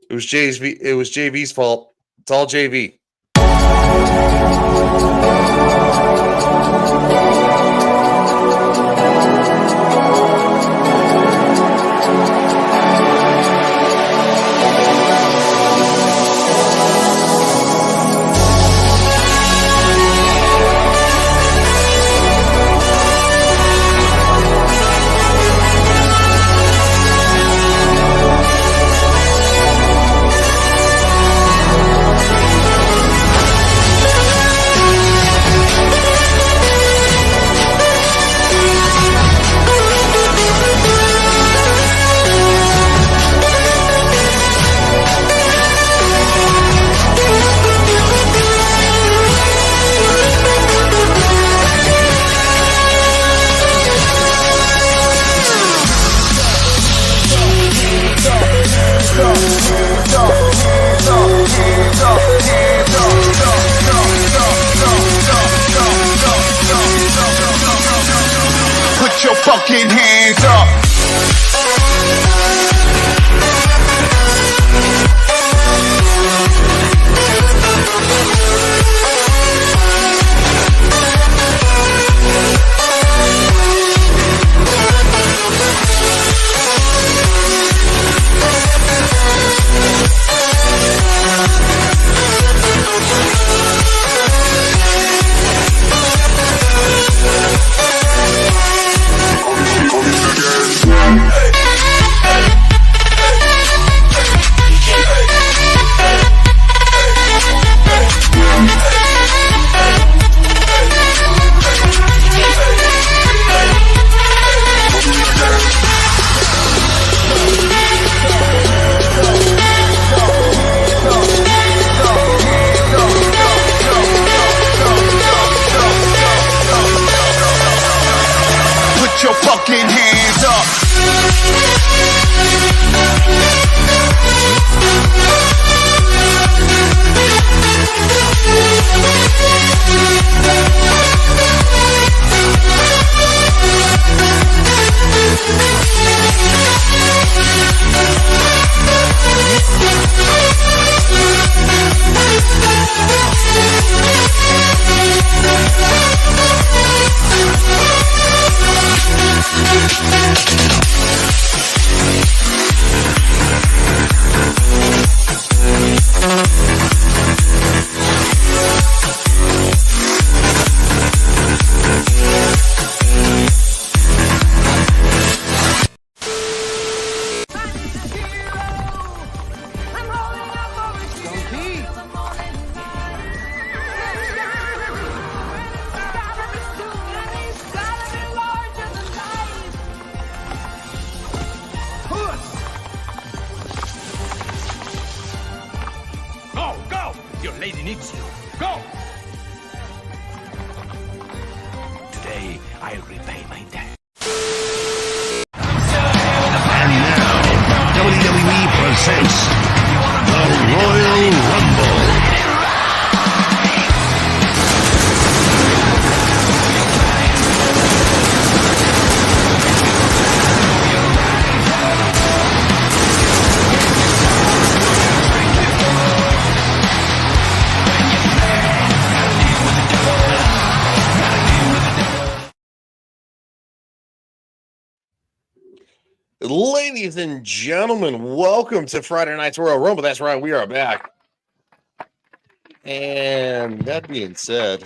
It was JV's fault. It's all JV. Put your fucking hands up. Put your fucking hands up. Your lady needs you. Go! Today, I'll repay my debt. And now, WWE presents the Royal Rumble. Ladies and gentlemen, welcome to Friday Night's Royal Rumble. That's right, we are back. And that being said,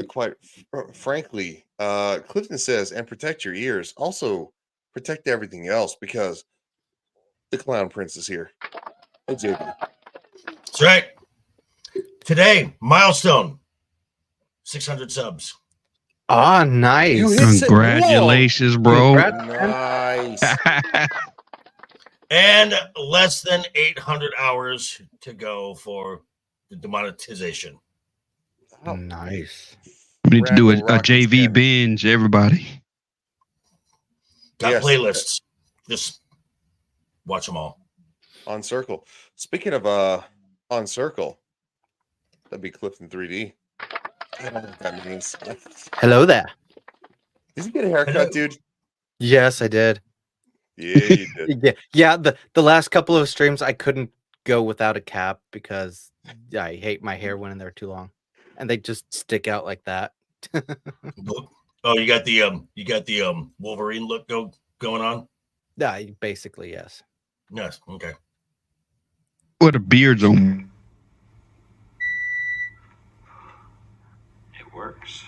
quite frankly, Clifton says, and protect your ears. Also, protect everything else because the Clown Prince is here. Hey, JB. That's right. Today, milestone, 600 subs. Ah, nice. You hit Congratulations, bro. Nice. And less than 800 hours to go for the demonetization. Oh, nice. We need to do a Rockets JV cannon. binge, everybody. Got Yes. playlists. Just watch them all. On Circle. Speaking of on Circle, that'd be Clifton 3D. I don't know what that means. Hello there. Did you get a haircut, Hello. dude? Yes, I did. Yeah, you did. Yeah. The last couple of streams, I couldn't go without a cap because I hate my hair when they're too long, and they just stick out like that. Oh, you got the Wolverine look going on. Yeah, basically yes. Yes. Okay. What a beard's on. It works.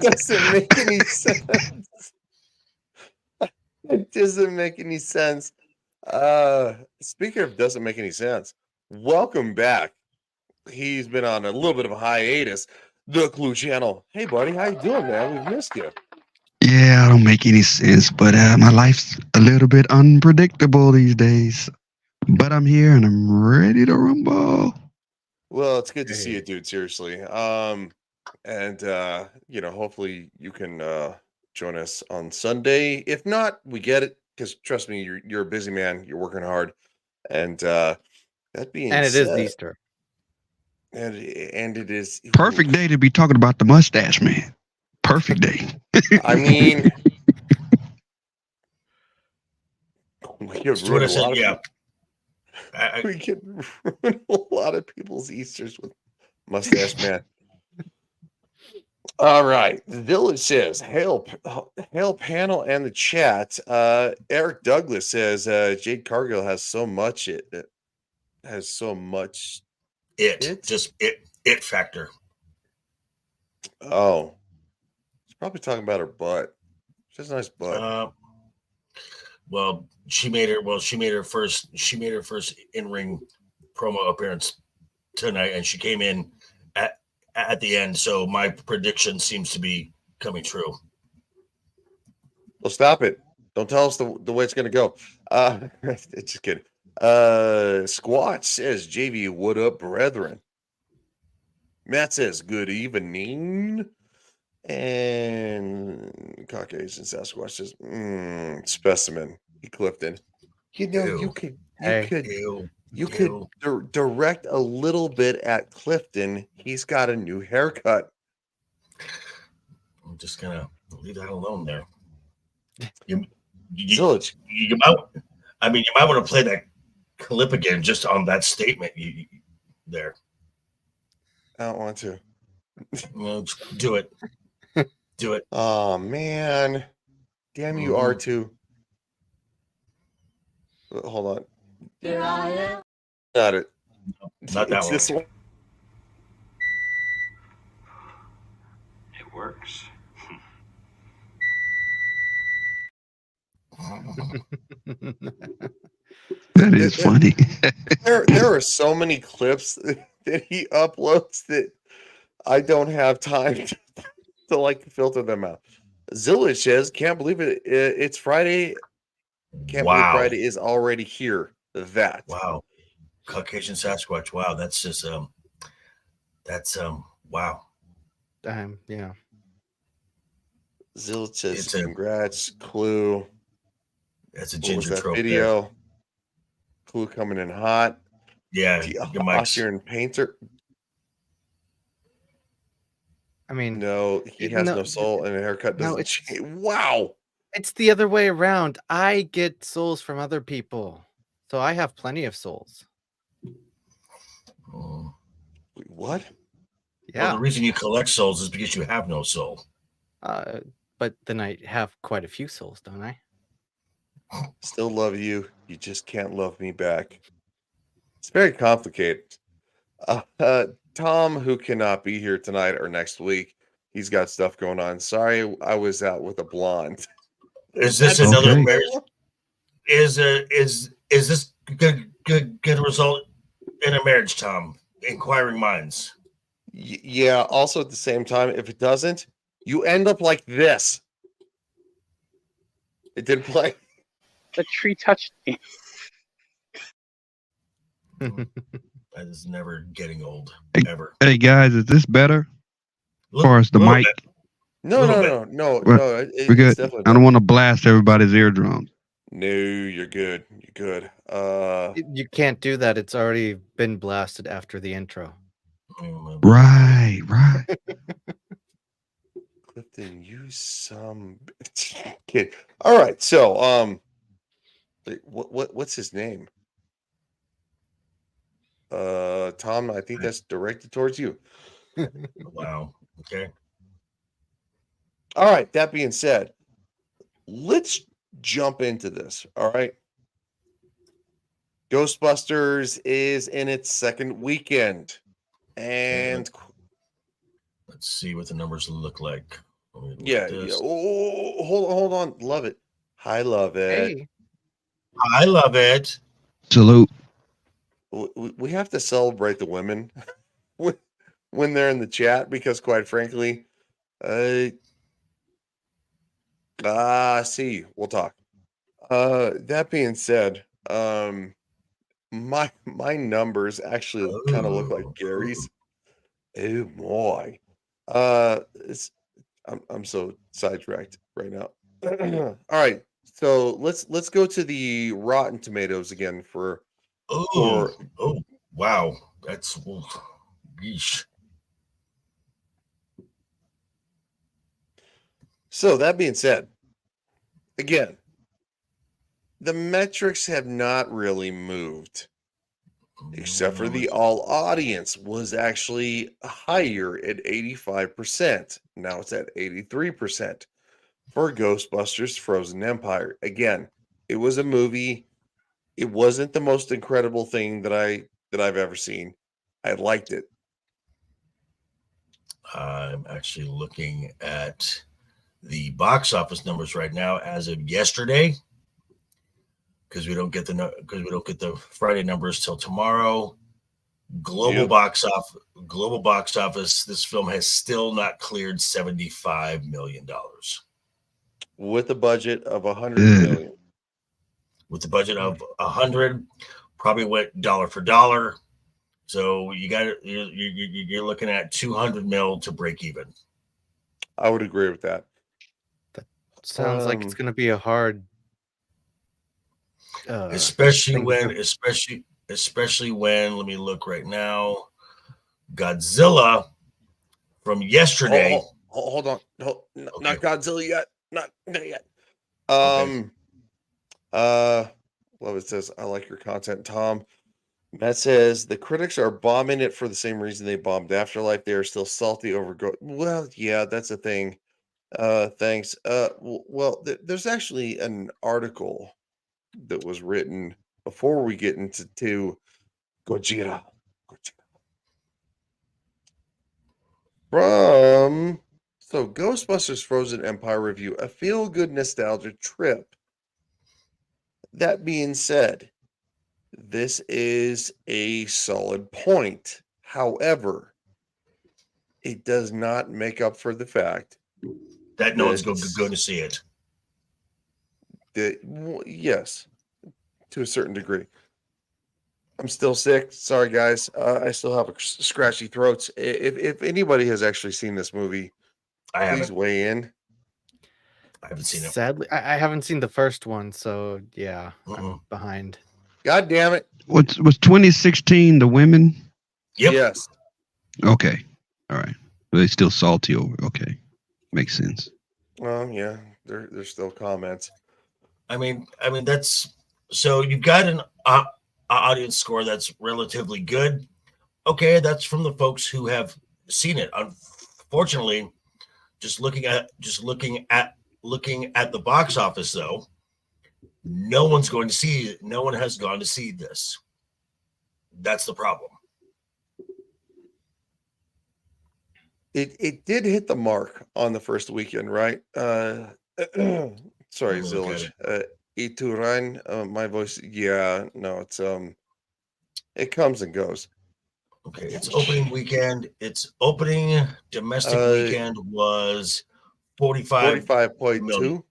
Doesn't make any sense. It doesn't make any sense. Speaking of doesn't make any sense, welcome back. He's been on a little bit of a hiatus. The Clue Channel. Hey, buddy, how you doing, man? We've missed you. Yeah, I don't make any sense, but my life's a little bit unpredictable these days. But I'm here and I'm ready to rumble. Well, it's good to see you, dude. Seriously. Hopefully you can join us on Sunday. If not, we get it because trust me, you're a busy man. You're working hard, and that being And it said, is Easter. and it is Perfect day to be talking about the mustache man. Perfect day. I mean, we could That's what I ruin a said. lot of Yeah. we could ruin a lot of people's Easters with mustache man. All right. The Village says, hail panel and the chat. Eric Douglas says Jade Cargill has so much it has so much It factor. Oh. He's probably talking about her butt. She has a nice butt. Well, she made her first in-ring promo appearance tonight, and she came in at the end. So my prediction seems to be coming true. Well, stop it. Don't tell us the way it's going to go. Just kidding. Squatch says, JV, what up, brethren? Matt says, good evening. And Caucasian Sasquatch says, specimen. Clifton. You know, Ew. you could direct a little bit at Clifton. He's got a new haircut. I'm just gonna leave that alone there. Zillage. You might want to play that clip again just on that statement there. I don't want to. Well, do it. Do it. Oh man. Damn you, R2. Hold on. Got it. Not that It's one. this one. It works. That is funny. There are so many clips that he uploads that I don't have time to like filter them out. Zillage says, can't believe it. It's Friday. Can't believe Friday is already here. That. Wow. Caucasian Sasquatch. Wow. That's just wow. Yeah. Zillage says, congrats, Clue. That's a What was ginger that trope video? there. Clue coming in hot. Yeah. The Your mic's Austrian painter. I mean, No, he has no soul, and a haircut doesn't change. Wow. It's the other way around. I get souls from other people, so I have plenty of souls. Wait, what? Yeah. Well, the reason you collect souls is because you have no soul. But then I have quite a few souls, don't I? Still love you. You just can't love me back. It's very complicated. Tom, who cannot be here tonight or next week, he's got stuff going on. Sorry, I was out with a blonde. Is this another marriage? Is this good result in a marriage, Tom? Inquiring minds. Yeah. Also, at the same time, if it doesn't, you end up like this. It didn't play. The tree touched me. That is never getting old. Ever. Hey guys, is this better? As far as the mic? No. We're good. I don't want to blast everybody's eardrums. No, you're good. You're good. You can't do that. It's already been blasted after the intro. Right. Clifton, you some kid. All right, so what's his name? Tom, I think that's directed towards you. Wow. Okay. All right, that being said, let's jump into this. All right. Ghostbusters is in its second weekend. And Let's see what the numbers look like. Let me look yeah, at this. Oh, hold on. Love it. I love it. Hey, I love it. Salute. We have to celebrate the women when they're in the chat because, quite frankly, see, we'll talk. That being said, my numbers actually kind of look like Gary's. Oh boy, I'm so sidetracked right now. All right, so let's go to the Rotten Tomatoes again for Oh, wow. That's yeesh. So that being said, again, the metrics have not really moved, except for the all audience was actually higher at 85%. Now it's at 83% for Ghostbusters Frozen Empire. Again, it was a movie. It wasn't the most incredible thing that I've ever seen. I liked it. I'm actually looking at the box office numbers right now as of yesterday, because we don't get the Friday numbers till tomorrow. Global box office. This film has still not cleared $75 million. With a budget of $100 million. With the budget of 100, probably went dollar for dollar. So you're looking at 200 mil to break even. I would agree with that. sounds like it's gonna be a hard. Especially when, let me look right now. Godzilla from yesterday. Hold on. Not Godzilla yet. Not yet. Love it says, I like your content, Tom. That says the critics are bombing it for the same reason they bombed Afterlife. They are still salty over Well, yeah, that's a thing. Thanks. Well, there's actually an article that was written before we get into Godzilla. From Ghostbusters Frozen Empire review, a feel-good nostalgia trip. That being said, this is a solid point. However, it does not make up for the fact that no one's going to see it. Yes, to a certain degree. I'm still sick. Sorry, guys. I still have a scratchy throat. If anybody has actually seen this movie, please weigh in. I haven't seen it. Sadly, I haven't seen the first one, so yeah, I'm behind. God damn it! Was 2016 the women? Yep. Yes. Okay. All right. But they still salty over. Okay, makes sense. Well, yeah, there's still comments. I mean that's so you've got an audience score that's relatively good. Okay, that's from the folks who have seen it. Unfortunately, just looking at the box office, though, no one has gone to see this. That's the problem. It did hit the mark on the first weekend, right? Sorry, Zilch. Ituran, my voice. Yeah, no, it's it comes and goes. Okay, its opening weekend. Its opening domestic weekend was 45.2.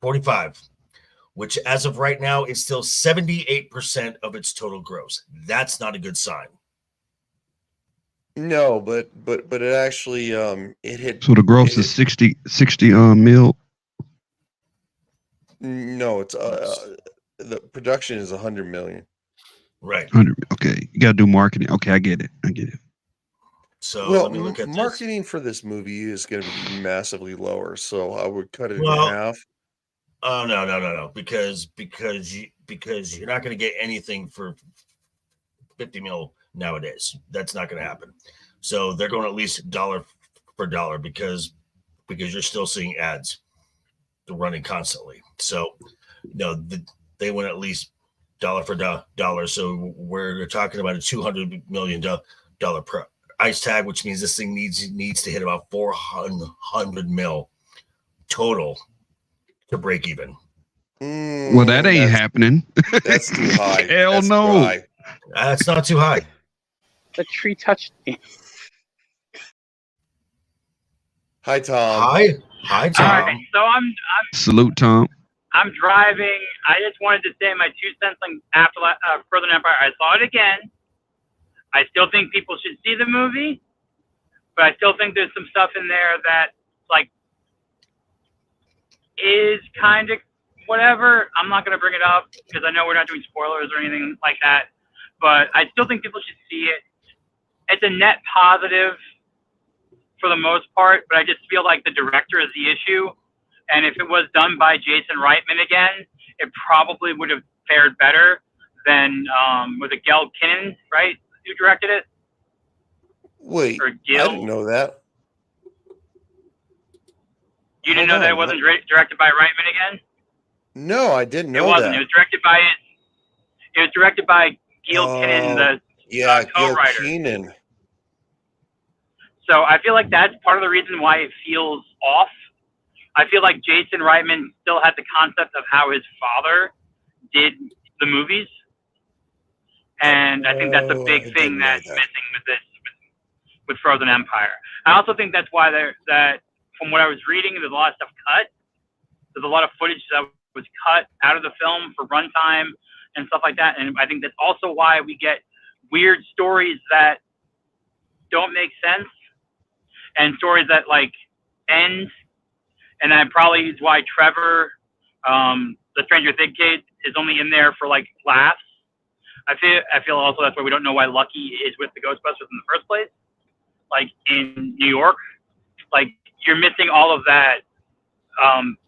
45, which as of right now is still 78% of its total gross. That's not a good sign. No, but it actually it hit. So the gross is 60 mil. No, it's the production is 100 million. Right. 100. Okay, you gotta do marketing. Okay, I get it. So Well, let me look at this. marketing for this movie is going to be massively lower, so I would cut it in Well, half. Oh no, because you're not going to get anything for 50 mil nowadays. That's not going to happen. So they're going at least dollar for dollar because you're still seeing ads running constantly. So no, they went at least dollar for dollar. So we're talking about a $200 million price tag, which means this thing needs to hit about 400 mil total to break even. Well, that ain't happening. That's too high. Hell That's no. too high. That's not too high. The tree touched me. Hi, Tom. Hi, Tom. All right, so Salute, Tom. I'm driving. I just wanted to say my 2 cents on Further Empire. I saw it again. I still think people should see the movie, but I still think there's some stuff in there that like is kind of whatever. I'm not going to bring it up because I know we're not doing spoilers or anything like that, but I still think people should see it. It's a net positive for the most part, but I just feel like the director is the issue. And if it was done by Jason Reitman again, it probably would have fared better than was it Gil Kinnan, right? Who directed it? Wait, Or I Gil? didn't know that. You didn't Hold know that it on, wasn't directed by Reitman again? No, I didn't know It wasn't. that. It was directed by Gil Kinnan, the Yeah, Gil co-writer. Keenan. So I feel like that's part of the reason why it feels off. I feel like Jason Reitman still had the concept of how his father did the movies. And I think that's a big thing that's missing with this, with Frozen Empire. I also think that's why that from what I was reading, there's a lot of stuff cut. There's a lot of footage that was cut out of the film for runtime and stuff like that. And I think that's also why we get weird stories that don't make sense and stories that like end. And that probably is why Trevor, the Stranger Things kid, is only in there for like laughs. I feel also that's why we don't know why Lucky is with the Ghostbusters in the first place. Like in New York, like you're missing all of that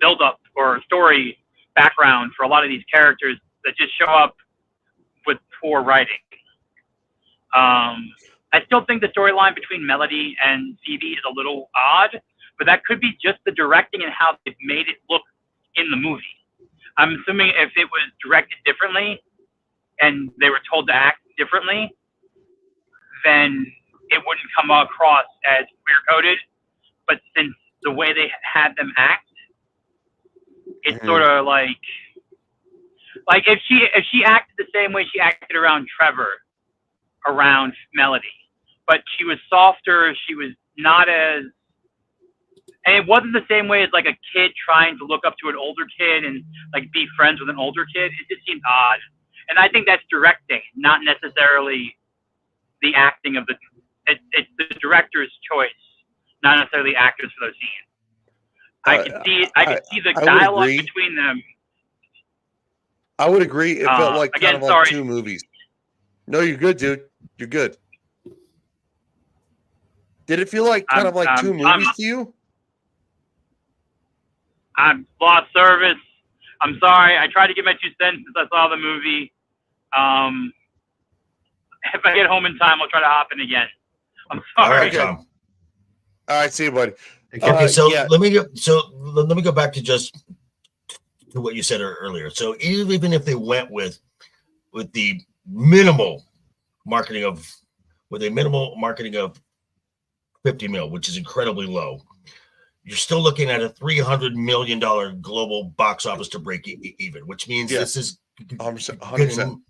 build up or story background for a lot of these characters that just show up with poor writing. I still think the storyline between Melody and Phoebe is a little odd, but that could be just the directing and how they've made it look in the movie. I'm assuming if it was directed differently and they were told to act differently, then it wouldn't come across as queer-coded. But since the way they had them act, it's sort of like if she acted the same way she acted around Trevor, around Melody, but she was softer, she was not as, and it wasn't the same way as like a kid trying to look up to an older kid and like be friends with an older kid. It just seemed odd. And I think that's directing, not necessarily the acting of it's the director's choice, not necessarily the actors for those scenes. I could see the dialogue between them. I would agree. It felt like again, kind of like two movies. No, you're good, dude. You're good. Did it feel like kind of like two movies to you? I've lost service. I'm sorry. I tried to get my 2 cents since I saw the movie. If I get home in time, I'll try to hop in again. I'm sorry. All right, Tom. All right, see you, buddy. Okay, so let me go back to just to what you said earlier. So even if they went with the minimal marketing of 50 mil, which is incredibly low, you're still looking at a $300 million global box office to break even, which means this is 100%.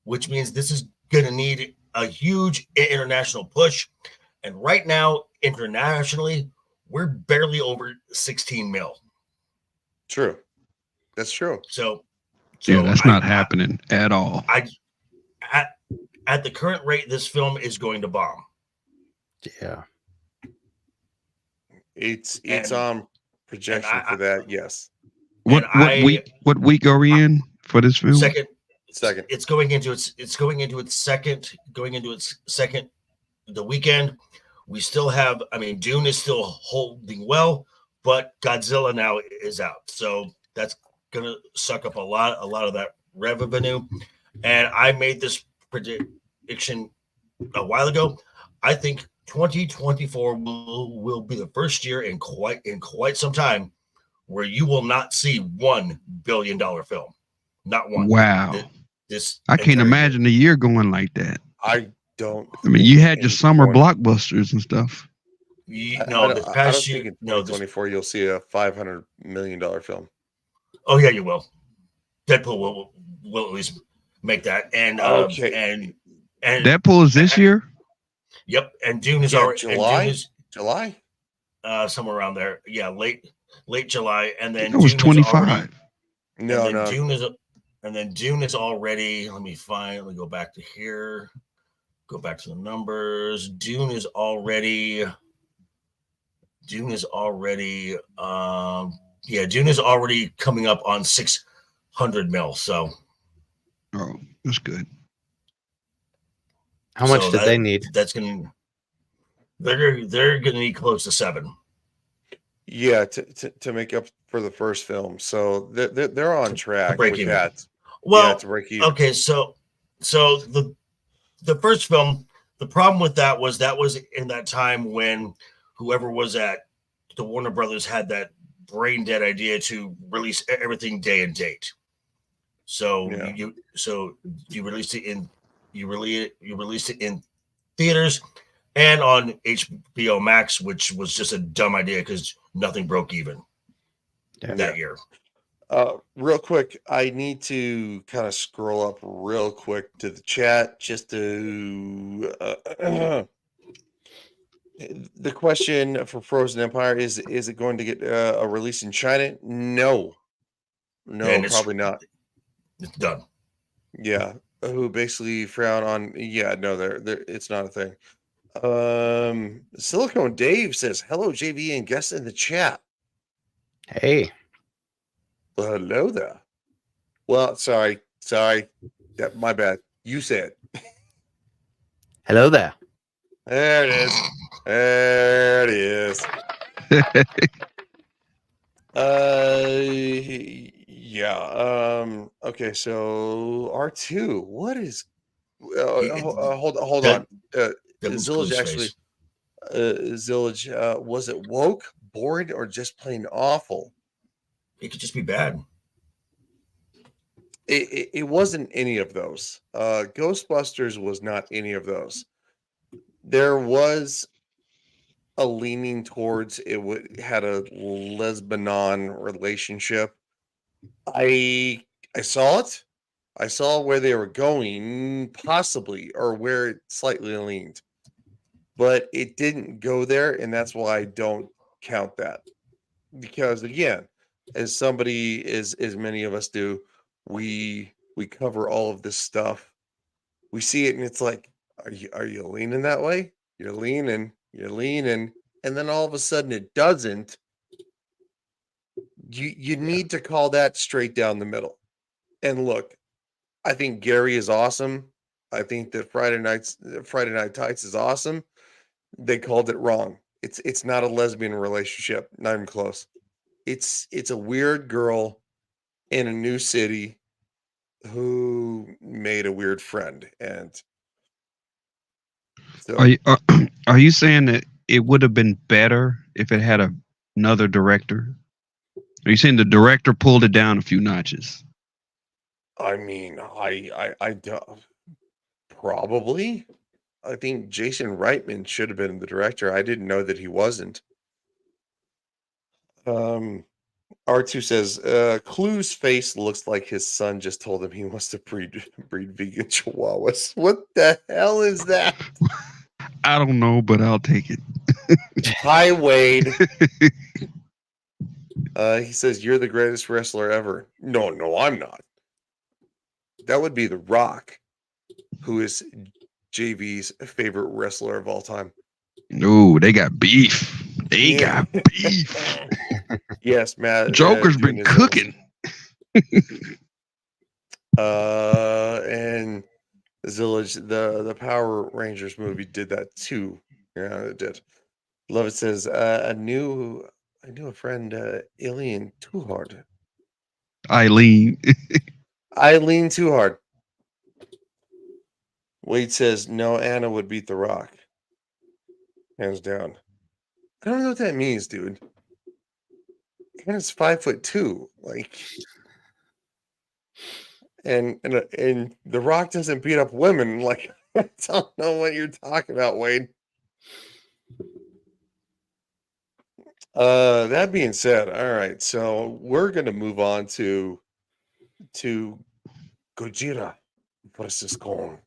Which means this is going to need a huge international push. And right now, internationally, we're barely over 16 mil. True. That's true. So yeah, that's not happening at all. At the current rate, this film is going to bomb. Yeah. It's on projection for that, yes. What week are we in for this film? Second. It's going into its second the weekend, we still have. I mean, Dune is still holding well, but Godzilla now is out, so that's gonna suck up a lot of that revenue. And I made this prediction a while ago. I think 2024 will be the first year in quite some time where you will not see $1 billion film, not one. Wow. This I can't entire year. imagine the year going like that. I don't. I mean, you think had your in summer 20 blockbusters and stuff. No, this I past don't year, think in no, 2024 you'll see a $500 million film. Oh yeah, you will. Deadpool will at least make that, and Okay. and Deadpool is this year? Yep, and Dune is Yeah, already July? And Dune is July? somewhere around there. Yeah, late July, and then That was Dune is already 25. No, and then no. Dune is and then Dune is already. Let me go back to here. Go back to the numbers. Dune is already. Dune is already coming up on 600 mil. So Oh, that's good. How much did they need? That's gonna. They're gonna need close to 7. Yeah, to make up for the first film. So they're on track break with even. that. Well, yeah, to break even. okay, so the first film, the problem with that was in that time when whoever was at the Warner Brothers had that brain dead idea to release everything day and date. So Yeah. you released it in theaters and on HBO Max, which was just a dumb idea because nothing broke even that year. Real quick, I need to kind of scroll up real quick to the chat just to the question for Frozen Empire is it going to get a release in China? No, And probably not. It's done. Yeah, who basically frown on? Yeah, no, it's not a thing. Silicone Dave says hello, JV, and guests in the chat. Hey. Well, hello there. Well, sorry. Yeah, my bad. You said. Hello there. There it is. There it is. Yeah. Okay, so R2. What is? Hold on. Zillage actually. Zillage. Was it woke, boring, or just plain awful? It could just be bad. It wasn't any of those. Ghostbusters was not any of those. There was a leaning towards had a lesbianon relationship. I saw it. I saw where they were going, possibly, or where it slightly leaned, but it didn't go there, and that's why I don't count that. Because again, as somebody as many of us do, we cover all of this stuff. We see it, and it's like, are you leaning that way? You're leaning, and then all of a sudden it doesn't. You need to call that straight down the middle. And look, I think Gary is awesome. I think that Friday Night Tights is awesome. They called it wrong. It's not a lesbian relationship, not even close. It's a weird girl in a new city who made a weird friend, and so Are you saying that it would have been better if it had another director? Are you saying the director pulled it down a few notches? I mean, I don't, probably. I think Jason Reitman should have been the director. I didn't know that he wasn't. R2 says, Clue's face looks like his son just told him he wants to breed vegan chihuahuas. What the hell is that? I don't know, but I'll take it. Hi, Wade. He says, you're the greatest wrestler ever. No, I'm not. That would be The Rock, who is JV's favorite wrestler of all time. No, they got beef. They got beef. Yes, Matt. Joker's been cooking. And Zillage, the Power Rangers movie did that too. Yeah, it did. Love it says, I knew a friend, Alien Too Hard. Eileen. I lean too hard. Wade says, no, Anna would beat The Rock. Hands down. I don't know what that means, dude. Anna's 5'2". Like, and The Rock doesn't beat up women. Like, I don't know what you're talking about, Wade. That being said, all right, so we're gonna move on to Godzilla versus Kong.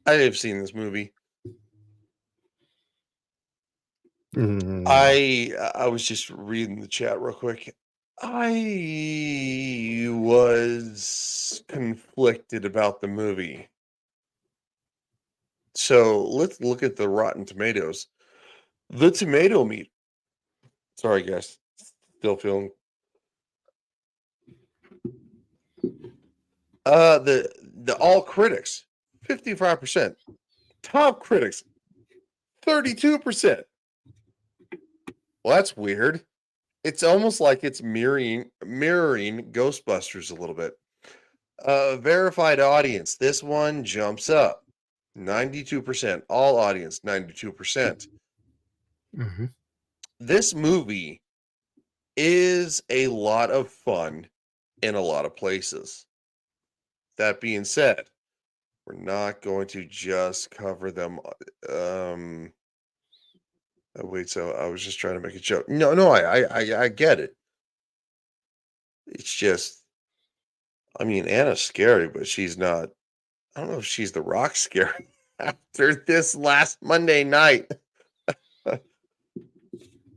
I have seen this movie. I was just reading the chat real quick. I was conflicted about the movie. So let's look at the Rotten Tomatoes. The tomato meter. Sorry, guys. Still feeling. The all critics, 55%. Top critics, 32%. Well, that's weird. It's almost like it's mirroring Ghostbusters a little bit. Verified audience. This one jumps up. 92%. All audience, 92%. Mm-hmm. This movie is a lot of fun in a lot of places. That being said, we're not going to just cover them. Wait, so I was just trying to make a joke. No, I get it. It's just, I mean, Anna's scary, but she's not. I don't know if she's The Rock scary after this last Monday night.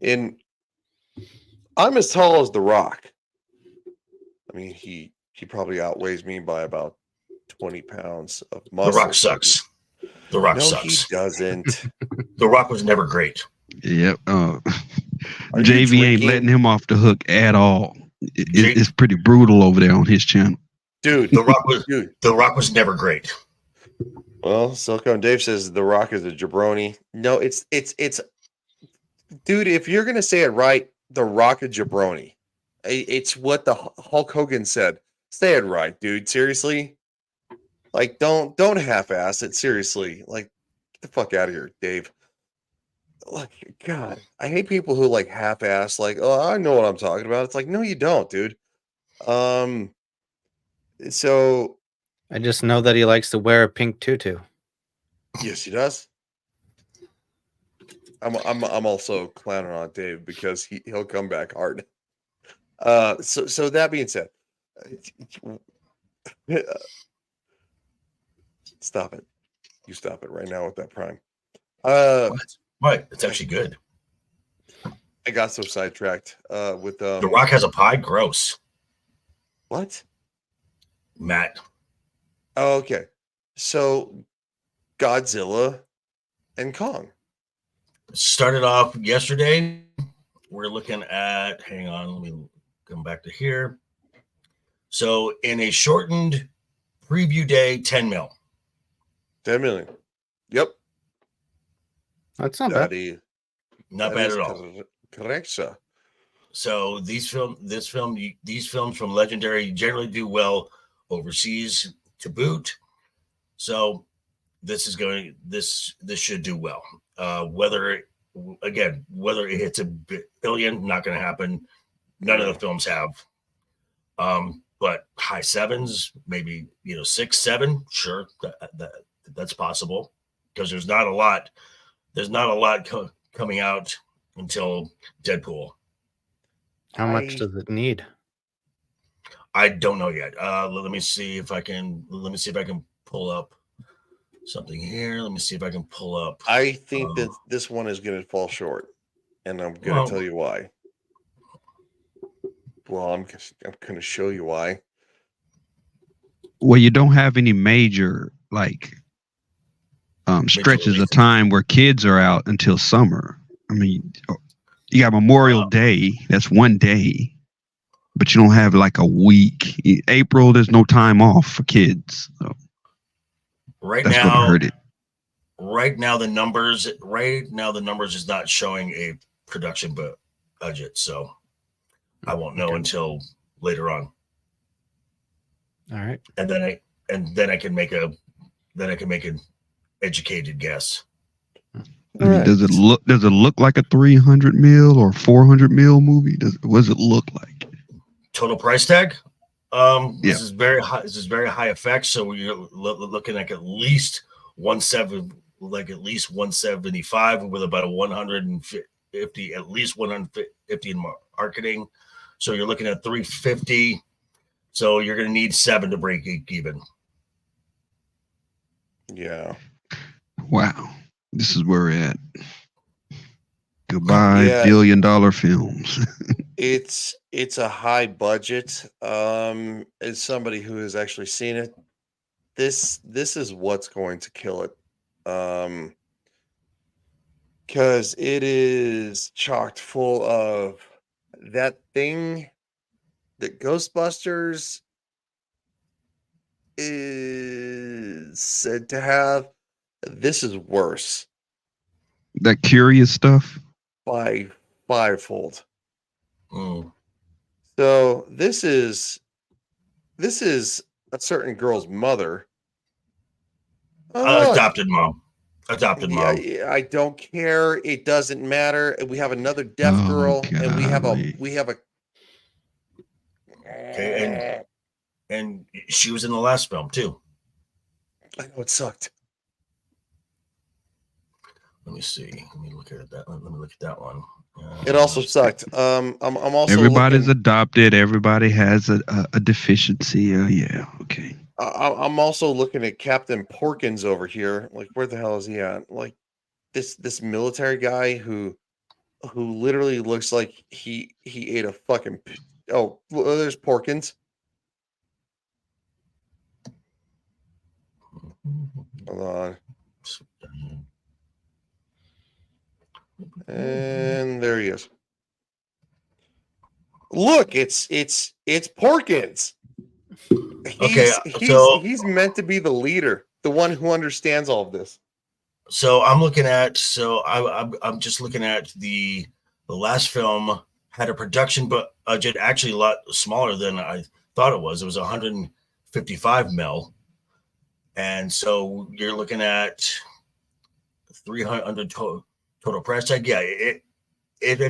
I'm as tall as The Rock. I mean, he probably outweighs me by about 20 pounds of muscle. The Rock sucks. The Rock sucks. No, he doesn't. The Rock was never great. Yep. JV ain't letting him off the hook at all. It's pretty brutal over there on his channel. Dude, The Rock was never great. Well, Silicone Dave says The Rock is a jabroni. No, it's dude, if you're gonna say it right, The Rock a jabroni. It's what the Hulk Hogan said. Say it right, dude. Seriously. Like, don't half-ass it. Seriously. Like, get the fuck out of here, Dave. Like, God, I hate people who like half-ass, like, oh, I know what I'm talking about. It's like, no, you don't, dude. So I just know that he likes to wear a pink tutu. yes, he does. I'm also clowning on Dave because he'll come back hard. So that being said, stop it. You stop it right now with that Prime. What? It's actually good. I got so sidetracked with The Rock has a pie. Gross. What? Matt. Oh, okay. So Godzilla and Kong. Started off yesterday. We're looking at, hang on, let me come back to here. So in a shortened preview day, 10 mil. 10 million. Yep. That's not bad. Not bad at all. Correct, sir. So these films from Legendary generally do well overseas to boot. So this should do well. Whether it hits a billion, not going to happen. None of the films have. But high sevens, maybe 6, 7, sure, that's possible because there's not a lot coming out until Deadpool. How much does it need? I don't know yet. Let me see if I can pull up something here. Let me see if I can pull up. I think that this one is going to fall short, and I'm going to tell you why. Well, I'm going to show you why. Well, you don't have any major stretches of time where kids are out until summer. I mean, you got Memorial Day. That's one day. But you don't have like a week. In April, there's no time off for kids. So right that's now, what hurt it. right now the numbers is not showing a production budget, so I won't know until later on. All right. And then I can make an educated guess. I mean, does it look like a 300 mil or 400 mil movie? What does it look like? Total price tag. Yeah. This is very high. This is very high effects. So you're looking at least 175 with about a 150, at least 150 in marketing. So you're looking at 350. So you're going to need 7 to break even. Yeah. Wow. This is where we're at. Goodbye, Yeah. billion-dollar films. It's a high budget. As somebody who has actually seen it, this is what's going to kill it. Because it is chocked full of that thing that Ghostbusters is said to have. This is worse That curious stuff. by fivefold. Mm. So this is a certain girl's mother. Oh, look. Adopted mom. Yeah, I don't care. It doesn't matter. We have another deaf girl, and we have a Okay, and she was in the last film too. I know it sucked. Let me see. Let me look at that. Let me look at that one. It also sucked. I'm also Everybody's looking, adopted. Everybody has a deficiency. Yeah. Okay. I'm also looking at Captain Porkins over here. Like, where the hell is he at? Like, this military guy who literally looks like he ate a fucking. Oh, well, there's Porkins. Hold on. And there he is. Look, it's Porkins. He's meant to be the leader, the one who understands all of this. So I'm looking at. So I'm just looking at the last film had a production budget actually a lot smaller than I thought it was. It was 155 mil, and so you're looking at 300 total price tag. Yeah, it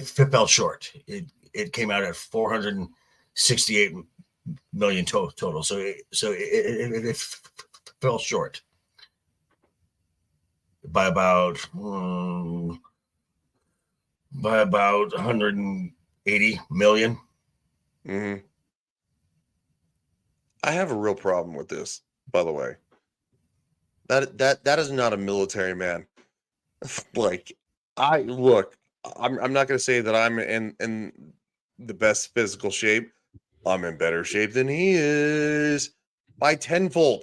fell short. It came out at 468 million total. So it fell short by about 180 million. Mm-hmm. I have a real problem with this, by the way. That is not a military man. Like, I'm not going to say that I'm in the best physical shape. I'm in better shape than he is by tenfold.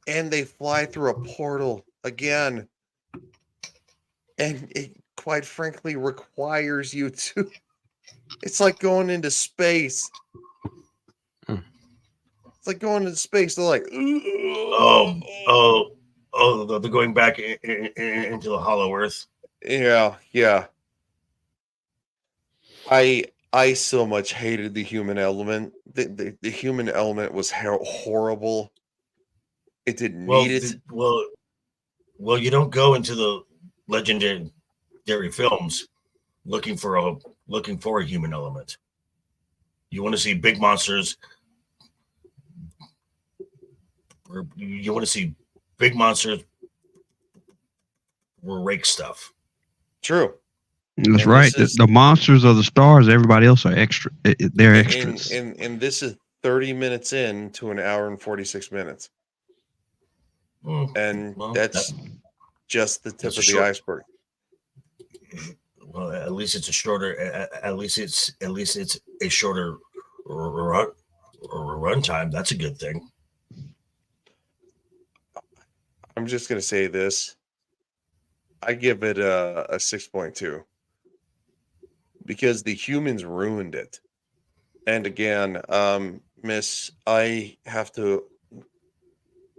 And they fly through a portal again, and it quite frankly requires you to. It's like going into space. It's like going into space. They're like, oh, they're going back into the hollow earth. Yeah. I so much hated the human element. The human element was horrible. It didn't need it. Well, you don't go into the legendary films looking for a human element. You want to see big monsters. You want to see big monsters rake stuff. True. That's right. The monsters are the stars. Everybody else are extra. They're extras. And this is 30 minutes in to an hour and 46 minutes. And that's just the tip of the iceberg. Well, at least it's a shorter. At least it's a shorter run time. That's a good thing. I'm just gonna say this. I give it a 6.2 because the humans ruined it. And again, Miss, I have to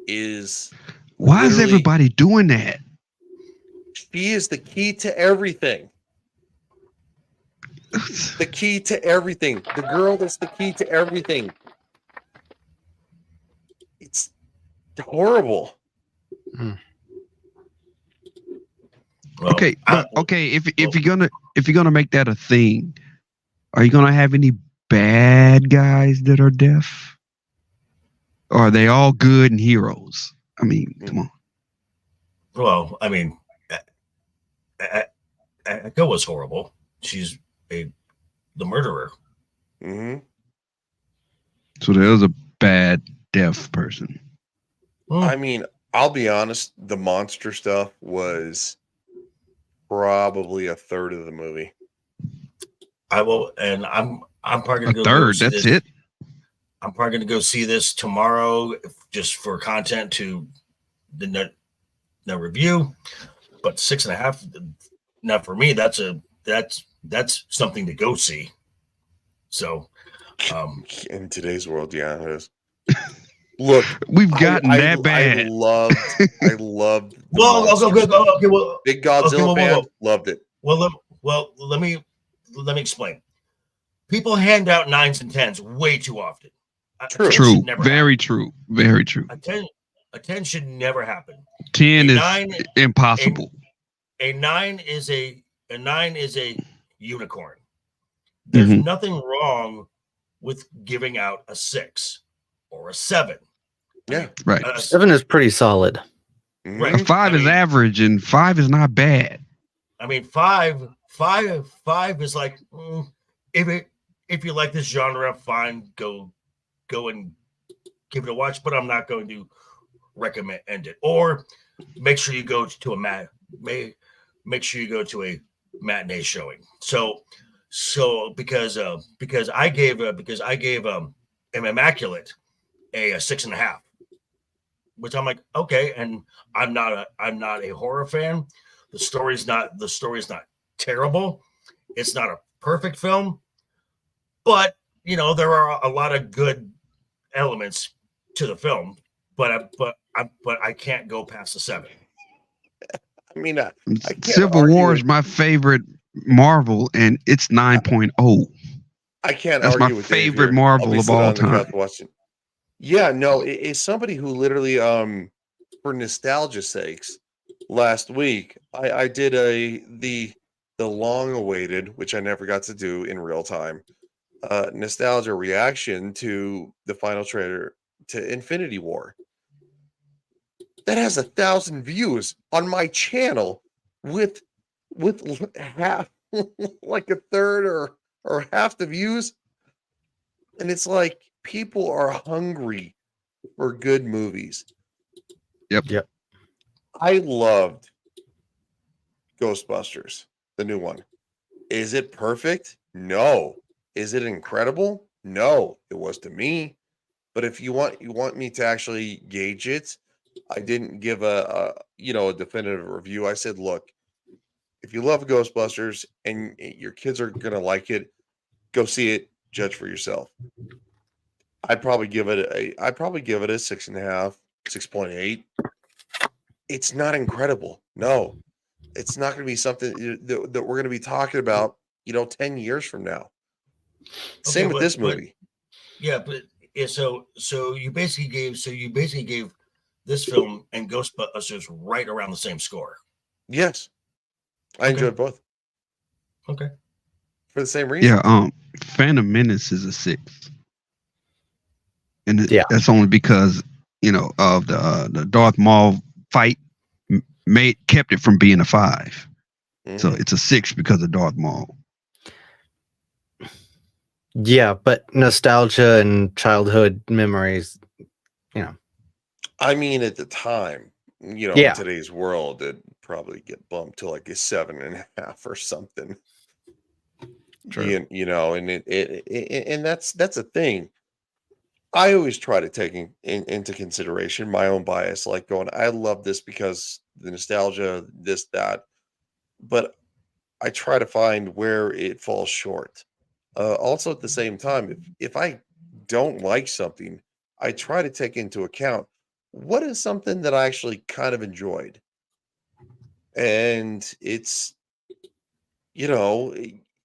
is Why is literally- everybody doing that? She is the key to everything. The key to everything. The girl that's the key to everything. It's horrible. Well, Okay, but okay, if you're gonna make that a thing, are you gonna have any bad guys that are deaf? Or are they all good and heroes? I mean, come on. well, I mean, Echo was horrible. She's the murderer. Mm-hmm. So there's a bad deaf person. I mean, I'll be honest, the monster stuff was probably a third of the movie. I will, and I'm probably A gonna go third, see that's this. it. I'm probably gonna go see this tomorrow just for content to the review. But 6.5, now for me, that's something to go see. So, In today's world, yeah, it is. Look, We've gotten that I bad. loved the well, monster okay, stuff. okay, well, Big Godzilla fan, loved it. well, let me explain. People hand out 9s and 10s way too often. True. 10 True. should never Very happen. true. Very true. A 10 should never happen. 10 A is 9 impossible. A 9 is a unicorn. There's Mhm. nothing wrong with giving out a 6 or a 7. Yeah. Right. 7 is pretty solid. Right. A 5 is average, and 5 is not bad. I mean, five is like, if you like this genre, fine, go and give it a watch. But I'm not going to recommend it. Or make sure you go to a make sure you go to a matinee showing. So because I gave Immaculate a 6.5, which I'm like, okay, and I'm not a horror fan. The story's not terrible. It's not a perfect film, but there are a lot of good elements to the film. But I can't go past the 7. I mean, I can't Civil argue War with- is my favorite Marvel, and it's 9.0. I can't That's my argue with Dave favorite here. Marvel I'll be of sitting all on the couch time. watching. Yeah, no, it's somebody who literally, for nostalgia's sakes, last week I did the long-awaited, which I never got to do in real time, nostalgia reaction to the final trailer to Infinity War. That has 1,000 views on my channel with half, like a third or half the views. And it's like people are hungry for good movies. Yep. I loved Ghostbusters, the new one. Is it perfect? No. Is it incredible? No. It was to me. But if you want me to actually gauge it, I didn't give a definitive review. I said, look, if you love Ghostbusters and your kids are gonna like it, go see it, judge for yourself. I'd probably give it a 6.5, 6.8. It's not incredible. No, it's not going to be something that we're going to be talking about, 10 years from now. Same with this movie. So you basically gave this film and Ghostbusters right around the same score. Yes, I enjoyed both. Okay, for the same reason. Yeah. Phantom Menace is a 6, and that's only because of the Darth Maul fight kept it from being a 5. So it's a 6 because of Darth Maul. Yeah, but nostalgia and childhood memories, I mean, at the time, in today's world, it'd probably get bumped to like a 7.5 or something. True. And that's a thing. I always try to take into consideration my own bias, like going, I love this because the nostalgia, this, that, but I try to find where it falls short. Also, at the same time, if I don't like something, I try to take into account what is something that I actually kind of enjoyed? And it's, you know,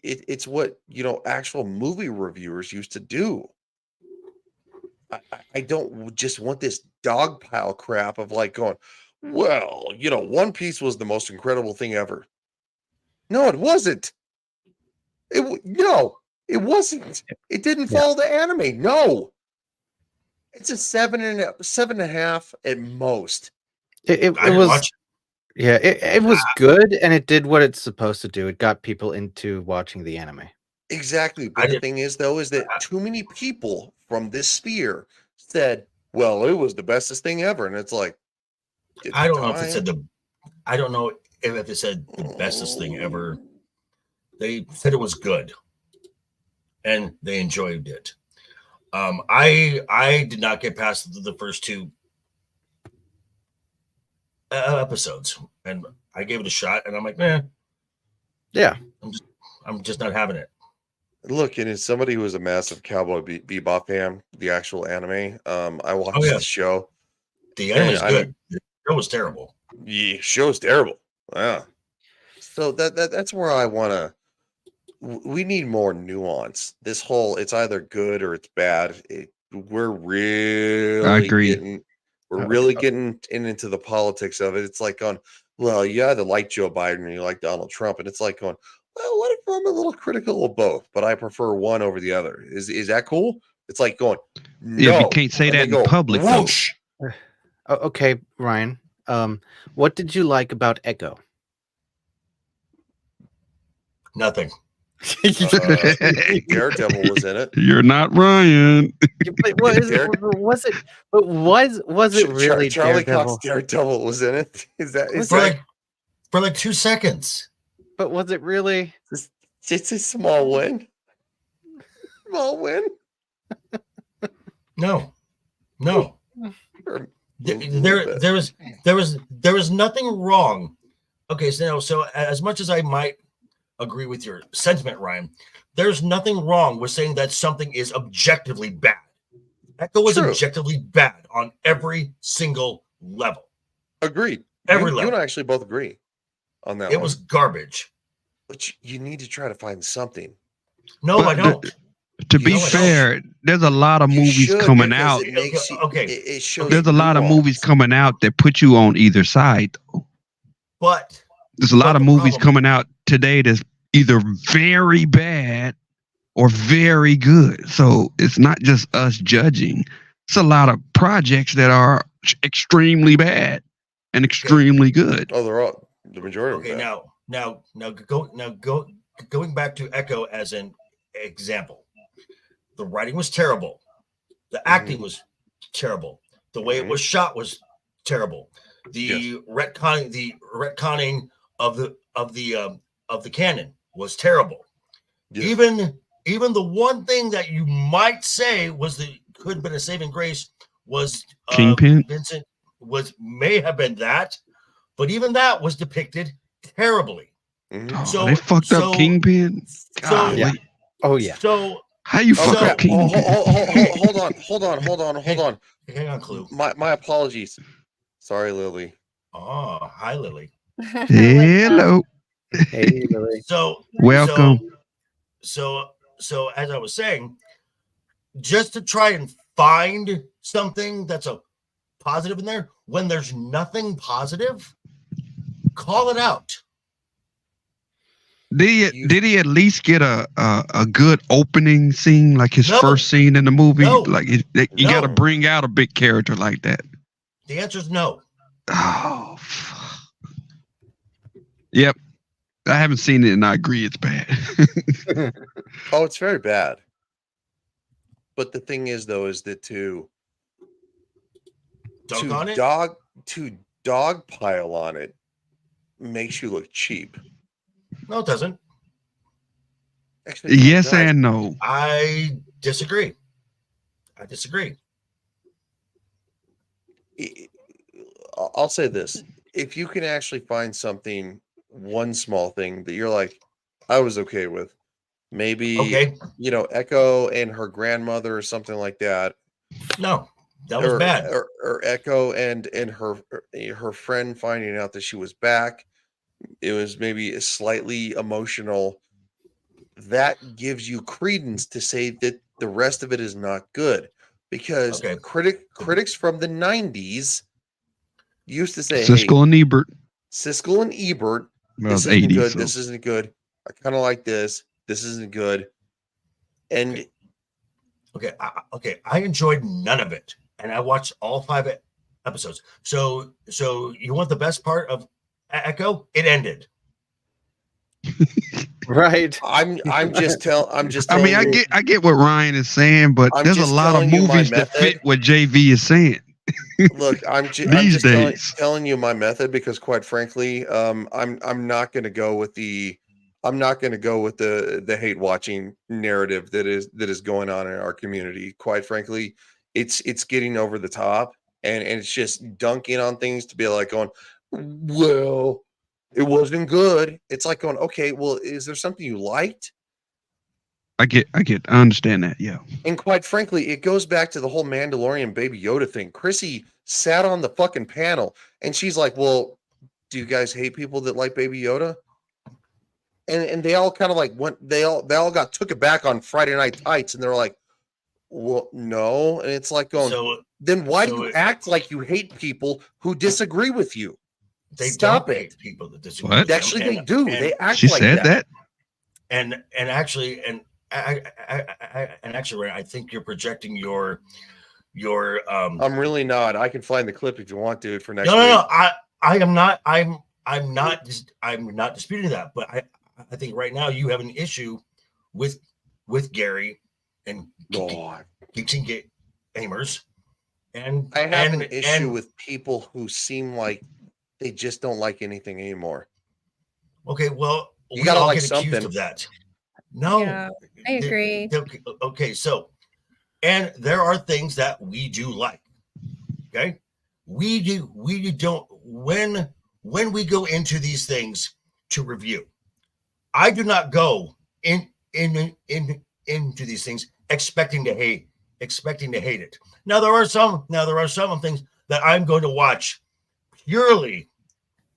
it's what, actual movie reviewers used to do. I don't just want this dog pile crap of like going, well, One Piece was the most incredible thing ever. No, it wasn't. No, it wasn't. It didn't Yeah. follow the anime. No, it's a 7.5 at most. It I didn't was watch. yeah, it was good, and it did what it's supposed to do. It got people into watching the anime. Exactly. I But the did. thing is, though, is that too many people from this sphere said, well, it was the bestest thing ever. And it's like, at I the don't know if it said time, the. I don't know if it said the bestest thing ever. They said it was good, and they enjoyed it. I did not get past the first two episodes, and I gave it a shot, and I'm like, man, Yeah. I'm just not having it. look, and as somebody who was a massive Cowboy Bebop fan, the actual anime, I watched yeah. the show. The anime is And I good. The show was terrible. Yeah, show's terrible. Yeah. So that's where I want to. We need more nuance. This whole it's either good or it's bad. We're really agree. getting we're really getting into the politics of it. It's like going, well, you either like Joe Biden or you like Donald Trump, and it's like going, well, what if I'm a little critical of both, but I prefer one over the other? Is that cool? It's like going, no. If you can't say And that they in go, public, though. whoosh. Okay, Ryan. What did you like about Echo? Nothing. Daredevil was in it. You're not Ryan. But was it? But was it really Charlie Daredevil? Cox Daredevil was in it? Is For that like 2 seconds. But was it really? it's a small win? Small win? No. Or- There was nothing wrong. Okay, so as much as I might agree with your sentiment, Ryan, there's nothing wrong with saying that something is objectively bad. Echo was True. objectively bad on every single level. Agreed. Every You level. and I actually both agree on that It one. was garbage. But you need to try to find something. No, But I don't. To be No, I don't. fair, there's a lot of You movies should, coming because out. It makes you, Okay. It shows There's a lot of nuance. movies coming out that put you on either side, though. But There's a lot But of the movies problem- coming out today that's either very bad or very good. So it's not just us judging. It's a lot of projects that are extremely bad and extremely good. Oh, they're all the majority okay, of them. going back to Echo as an example. The writing was terrible. The acting was terrible. The way it was shot was terrible. The retconning of the canon was terrible. Yes. Even the one thing that you might say could have been a saving grace was Kingpin? Vincent may have been that, but even that was depicted terribly. Mhm. Oh, So- they fucked so- up Kingpin. So Golly. Yeah. Oh yeah. so How you fuck Okay, up Kingpin? hold on. hang on, Clue. My apologies. Sorry, Lily. Oh, hi, Lily. Hello. Hey, Lily. So Welcome. So as I was saying, just to try and find something that's a positive in there when there's nothing positive, call it out. Did he at least get a good opening scene, like his No. first scene in the movie? No. Like you got to No. bring out a big character like that. The answer is no. Oh, fuck. Yep. I haven't seen it, and I agree it's bad. Oh, it's very bad. But the thing is, though, is that to Dunk on it. dogpile on it makes you look cheap. No, it doesn't. Actually, it Yes does. and no. I disagree. I'll say this: if you can actually find something, one small thing that you're like, I was okay with, maybe Okay. Echo and her grandmother or something like that. No. That was bad. Or Echo and her friend finding out that she was back. It was maybe slightly emotional. That gives you credence to say that the rest of it is not good, because Okay. critics from the 90s used to say, Siskel and Ebert. Siskel and Ebert, Well, this it's isn't 80s, good, so. this isn't good. I kind of like this isn't good. And Okay. I enjoyed none of it, and I watched all 5 episodes. So you want the best part of Echo? It ended. Right. I'm just telling I mean, you, I get what Ryan is saying, but I'm there's a just lot of telling you my movies that method. fit what JV is saying. Look, I'm These just days. telling you my method, because quite frankly, I'm not going to go with the hate watching narrative that is going on in our community. Quite frankly, it's getting over the top, and it's just dunking on things to be like going, well, it wasn't good. It's like going, okay, well, is there something you liked? I understand that. Yeah. And quite frankly, it goes back to the whole Mandalorian Baby Yoda thing. Chrissy sat on the fucking panel and she's like, well, do you guys hate people that like Baby Yoda? And they all kind of like they all got took aback on Friday Night Tights, and they're like, well, no. And it's like going, then why do you act like you hate people who disagree with you? They Stop don't it. hate people that disagree. What? With them, Actually, they do. They act She like said that. And actually, actually, I think you're projecting your. I'm really not. I can find the clip if you want, dude, for next No. week. I am not. I'm not disputing that, but I think right now you have an issue with Gary and Geeks and Gamers, and I have an issue with people who seem like they just don't like anything anymore. Okay, well, you we gotta all like get accused something of that. No, Yeah, I agree. Okay, so, and there are things that we do like. Okay, we don't when we go into these things to review. I do not go into these things expecting to hate it. Now there are some things that I'm going to watch purely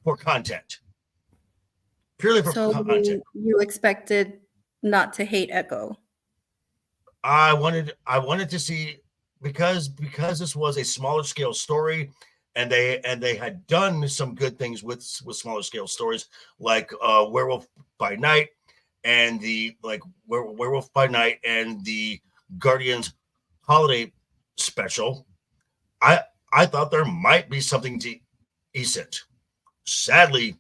for content. So you expected not to hate Echo. I wanted to see, because this was a smaller scale story, and they had done some good things with smaller scale stories, like Werewolf by Night and the Werewolf by Night and the Guardians holiday special. I thought there might be something decent. Sadly,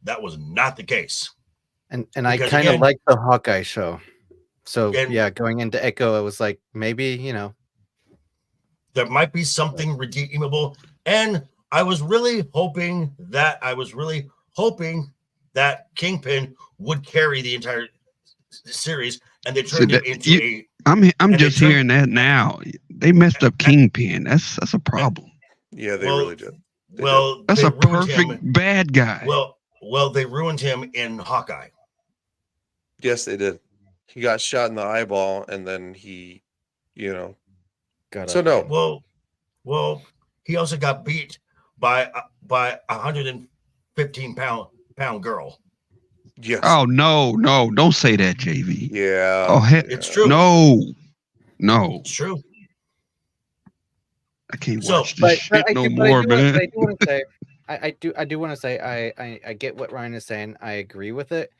that was not the case. And I kind of like the Hawkeye show. So yeah, going into Echo, I was like, maybe, there might be something redeemable. And I was really hoping that Kingpin would carry the entire series, and they turned him into I'm just hearing that now. They messed up Kingpin. That's a problem. Yeah, they really did. That's a perfect bad guy. Well, they ruined him in Hawkeye. Yes, they did. He got shot in the eyeball, and then he, got so no. Well, he also got beat by 115-pound girl. Yes. Oh no, don't say that, JV. Yeah. Oh heck, it's true. No, it's true. I can't watch this shit no more, man. I do want to say I get what Ryan is saying. I agree with it.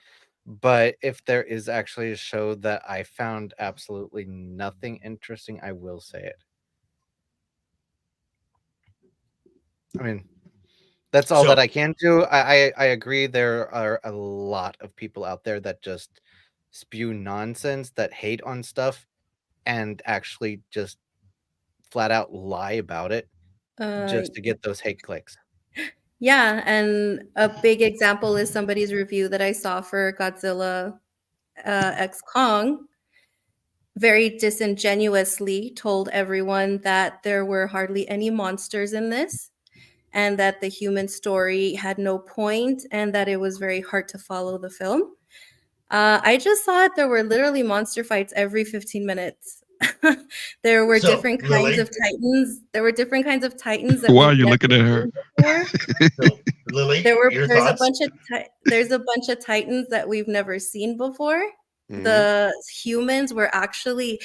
But if there is actually a show that I found absolutely nothing interesting, I will say it. I mean, that's all that I can do. I agree. There are a lot of people out there that just spew nonsense, that hate on stuff, and actually just flat out lie about it just to get those hate clicks. Yeah, and a big example is somebody's review that I saw for Godzilla X Kong. Very disingenuously told everyone that there were hardly any monsters in this, and that the human story had no point, and that it was very hard to follow the film. I just thought there were literally monster fights every 15 minutes. There were So, different kinds Lily? of titans. There were different kinds of titans that Why are we've you never looking at her? seen before. So, Lily, your There's a thoughts? bunch of titans that we've never seen before. Mhm. The humans were actually,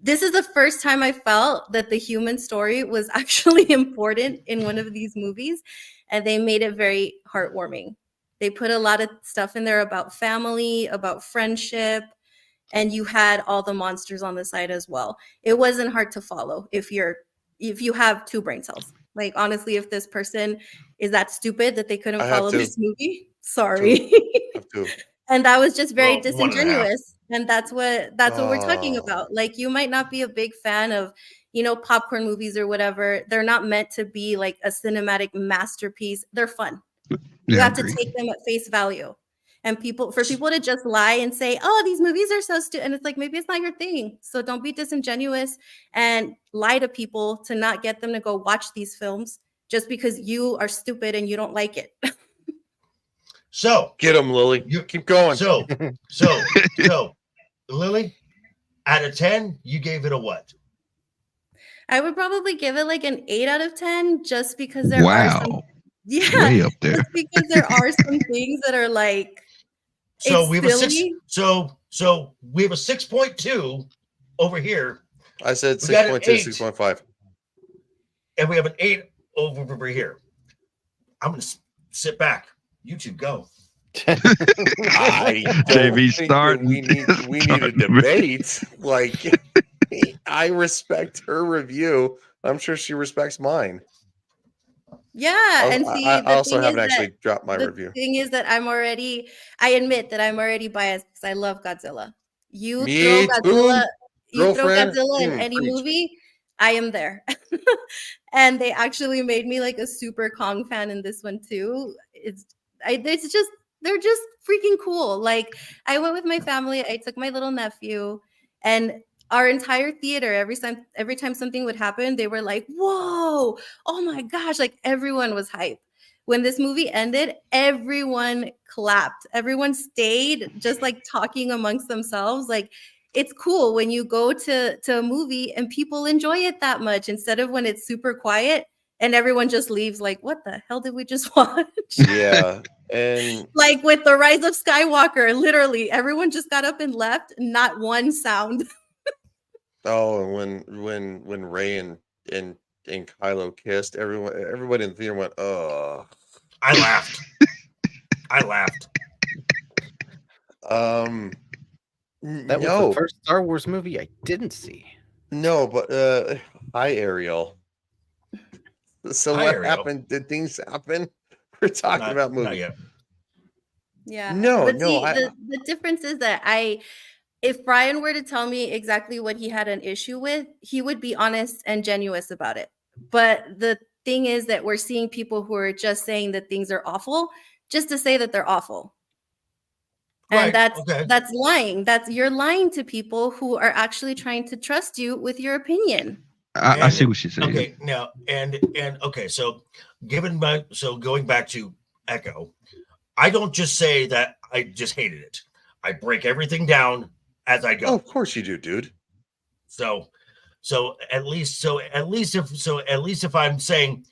this is the first time I felt that the human story was actually important in one of these movies, and they made it very heartwarming. They put a lot of stuff in there about family, about friendship, and you had all the monsters on the side as well. It wasn't hard to follow if you have 2 brain cells. Like, honestly, if this person is that stupid that they couldn't I have follow 2. this movie, 2. sorry. I have 2. And that was just very Well, 1.5. disingenuous. And that's what we're talking Oh. about. Like, you might not be a big fan of, popcorn movies or whatever. They're not meant to be like a cinematic masterpiece. They're fun. You Yeah, I have to agree. take them at face value. And people to just lie and say, "Oh, these movies are so stupid," and it's like, maybe it's not your thing. So don't be disingenuous and lie to people to not get them to go watch these films just because you are stupid and you don't like it. So, Get him, Lily. Keep going. so, Lily, out of 10, you gave it a what? I would probably give it like an 8 out of 10 just because there are some Wow. Way up there. just because there are some things that are like, So it's we have a 6. silly. So we have a 6.2 over here, I said We got an 6.2, 8. 6.5. and we have an 8 over here. I'm gonna sit back. You two go. I don't JV think that starting. we need a debate. Like, I respect her review. I'm sure she respects mine. Yeah, and see, I the also thing haven't is actually that dropped my the review. thing is that I admit that I'm already biased because I love Godzilla. You Me throw too, Godzilla, girlfriend. in any Preach. movie, I am there. And they actually made me like a super Kong fan in this one too. It's just, they're just freaking cool. Like, I went with my family, I took my little nephew, and our entire theater, every time something would happen, they were like, "Whoa, oh my gosh," like everyone was hype. When this movie ended, everyone clapped. Everyone stayed just like talking amongst themselves. Like, it's cool when you go to a movie and people enjoy it that much instead of when it's super quiet and everyone just leaves like, "What the hell did we just watch?" Yeah, and Like with The Rise of Skywalker, literally everyone just got up and left, not one sound. and when Ray and Kylo kissed, everybody in the theater went, "Ugh." I laughed. I laughed. That was No, the first Star Wars movie I didn't see. no, but hi, Ariel. So Hi, what Ariel. happened? Did things happen? We're talking about Not movies. yet. Yeah. No, But no, see, the difference is that if Brian were to tell me exactly what he had an issue with, he would be honest and genuine about it. But the thing is that we're seeing people who are just saying that things are awful just to say that they're awful. And Right. Okay. that's lying. You're lying to people who are actually trying to trust you with your opinion. I see what she's saying. Okay, now and okay, so going back to Echo, I don't just say that I just hated it. I break everything down as I go. Oh, of course you do, dude. So at least if I'm saying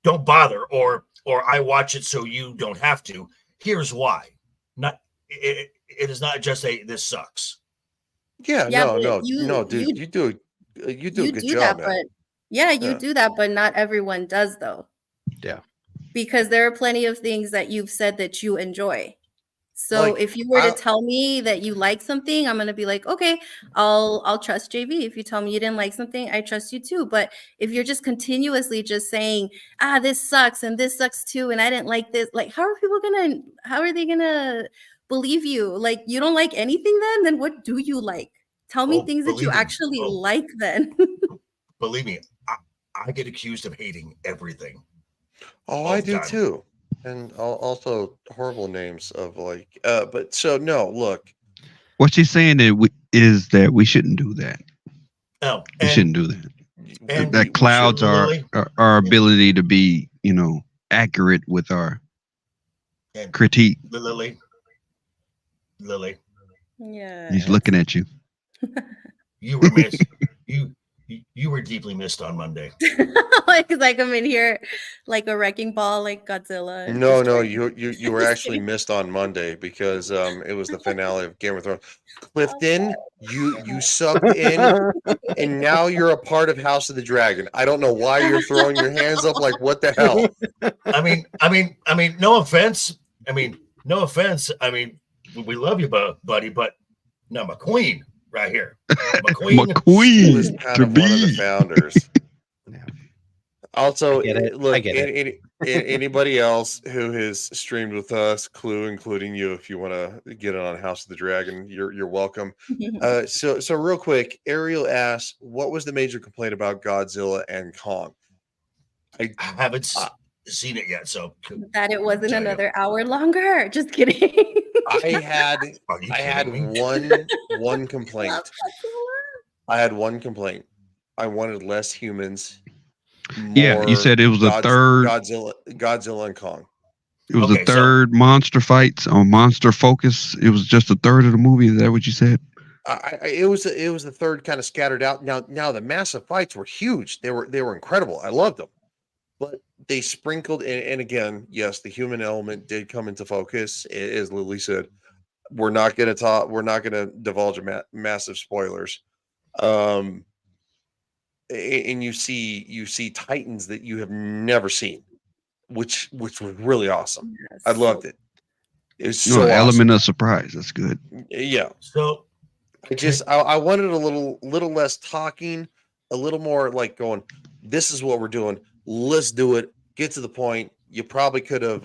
don't bother or I watch it so you don't have to, here's why. It is not just this sucks. Yeah, Yeah, no, but no, dude, you do a good do job, that, man. but you Yeah. do that, but not everyone does though. Yeah. Because there are plenty of things that you've said that you enjoy. So Like, if you were to tell me that you like something, I'm gonna be like, okay, I'll trust JV. If you tell me you didn't like something, I trust you too. But if you're just continuously just saying, this sucks and this sucks too, and I didn't like this, like how are they gonna believe you? Like, you don't like anything then what do you like? Tell me things that you actually like then. Believe me, I get accused of hating everything. Oh, I do too. And also horrible names of like, but so no, look. What she's saying is that we shouldn't do that. No, we shouldn't do that. And that clouds our ability to be, accurate with our critique. Lily. Yeah. He's looking at you. You were missed. You were deeply missed on Monday. Because I come in here like a wrecking ball, like Godzilla. And No, destroy you were Just actually kidding. missed on Monday because it was the finale of Game of Thrones. Oh, Clifton, you subbed in, and now you're a part of House of the Dragon. I don't know why you're throwing your hands up like what the hell. I mean, no offense. No offense. We love you, buddy, but no, McQueen right here. McQueen. He was McQueen kind to of one of the be. founders. Yeah. Also, I get it. look, I get it. anybody else who has streamed with us, Clue, including you, if you want to get on House of the Dragon, you're welcome. So real quick, Ariel asks, what was the major complaint about Godzilla and Kong? I haven't seen it yet, so that it wasn't tell you. another hour longer. Just kidding. I had Are you I had kidding me? one complaint. Love Godzilla. I had one complaint. I wanted less humans. Yeah, you more said it was the third. Godzilla and Kong. It was Okay, the third monster fights on Monster Focus. It was just a third of the movie. Is that what you said? It was the third kind of scattered out. Now the massive fights were huge. They were incredible. I loved them, but they sprinkled and again, yes, the human element did come into focus. As Lily said, we're not going to divulge massive spoilers. And you see titans that you have never seen, which was really awesome. Yes. I loved it. It was No, so element awesome. of surprise. That's good. Yeah. So I wanted a little less talking, a little more like going, this is what we're doing. Let's do it. Get to the point. You probably could have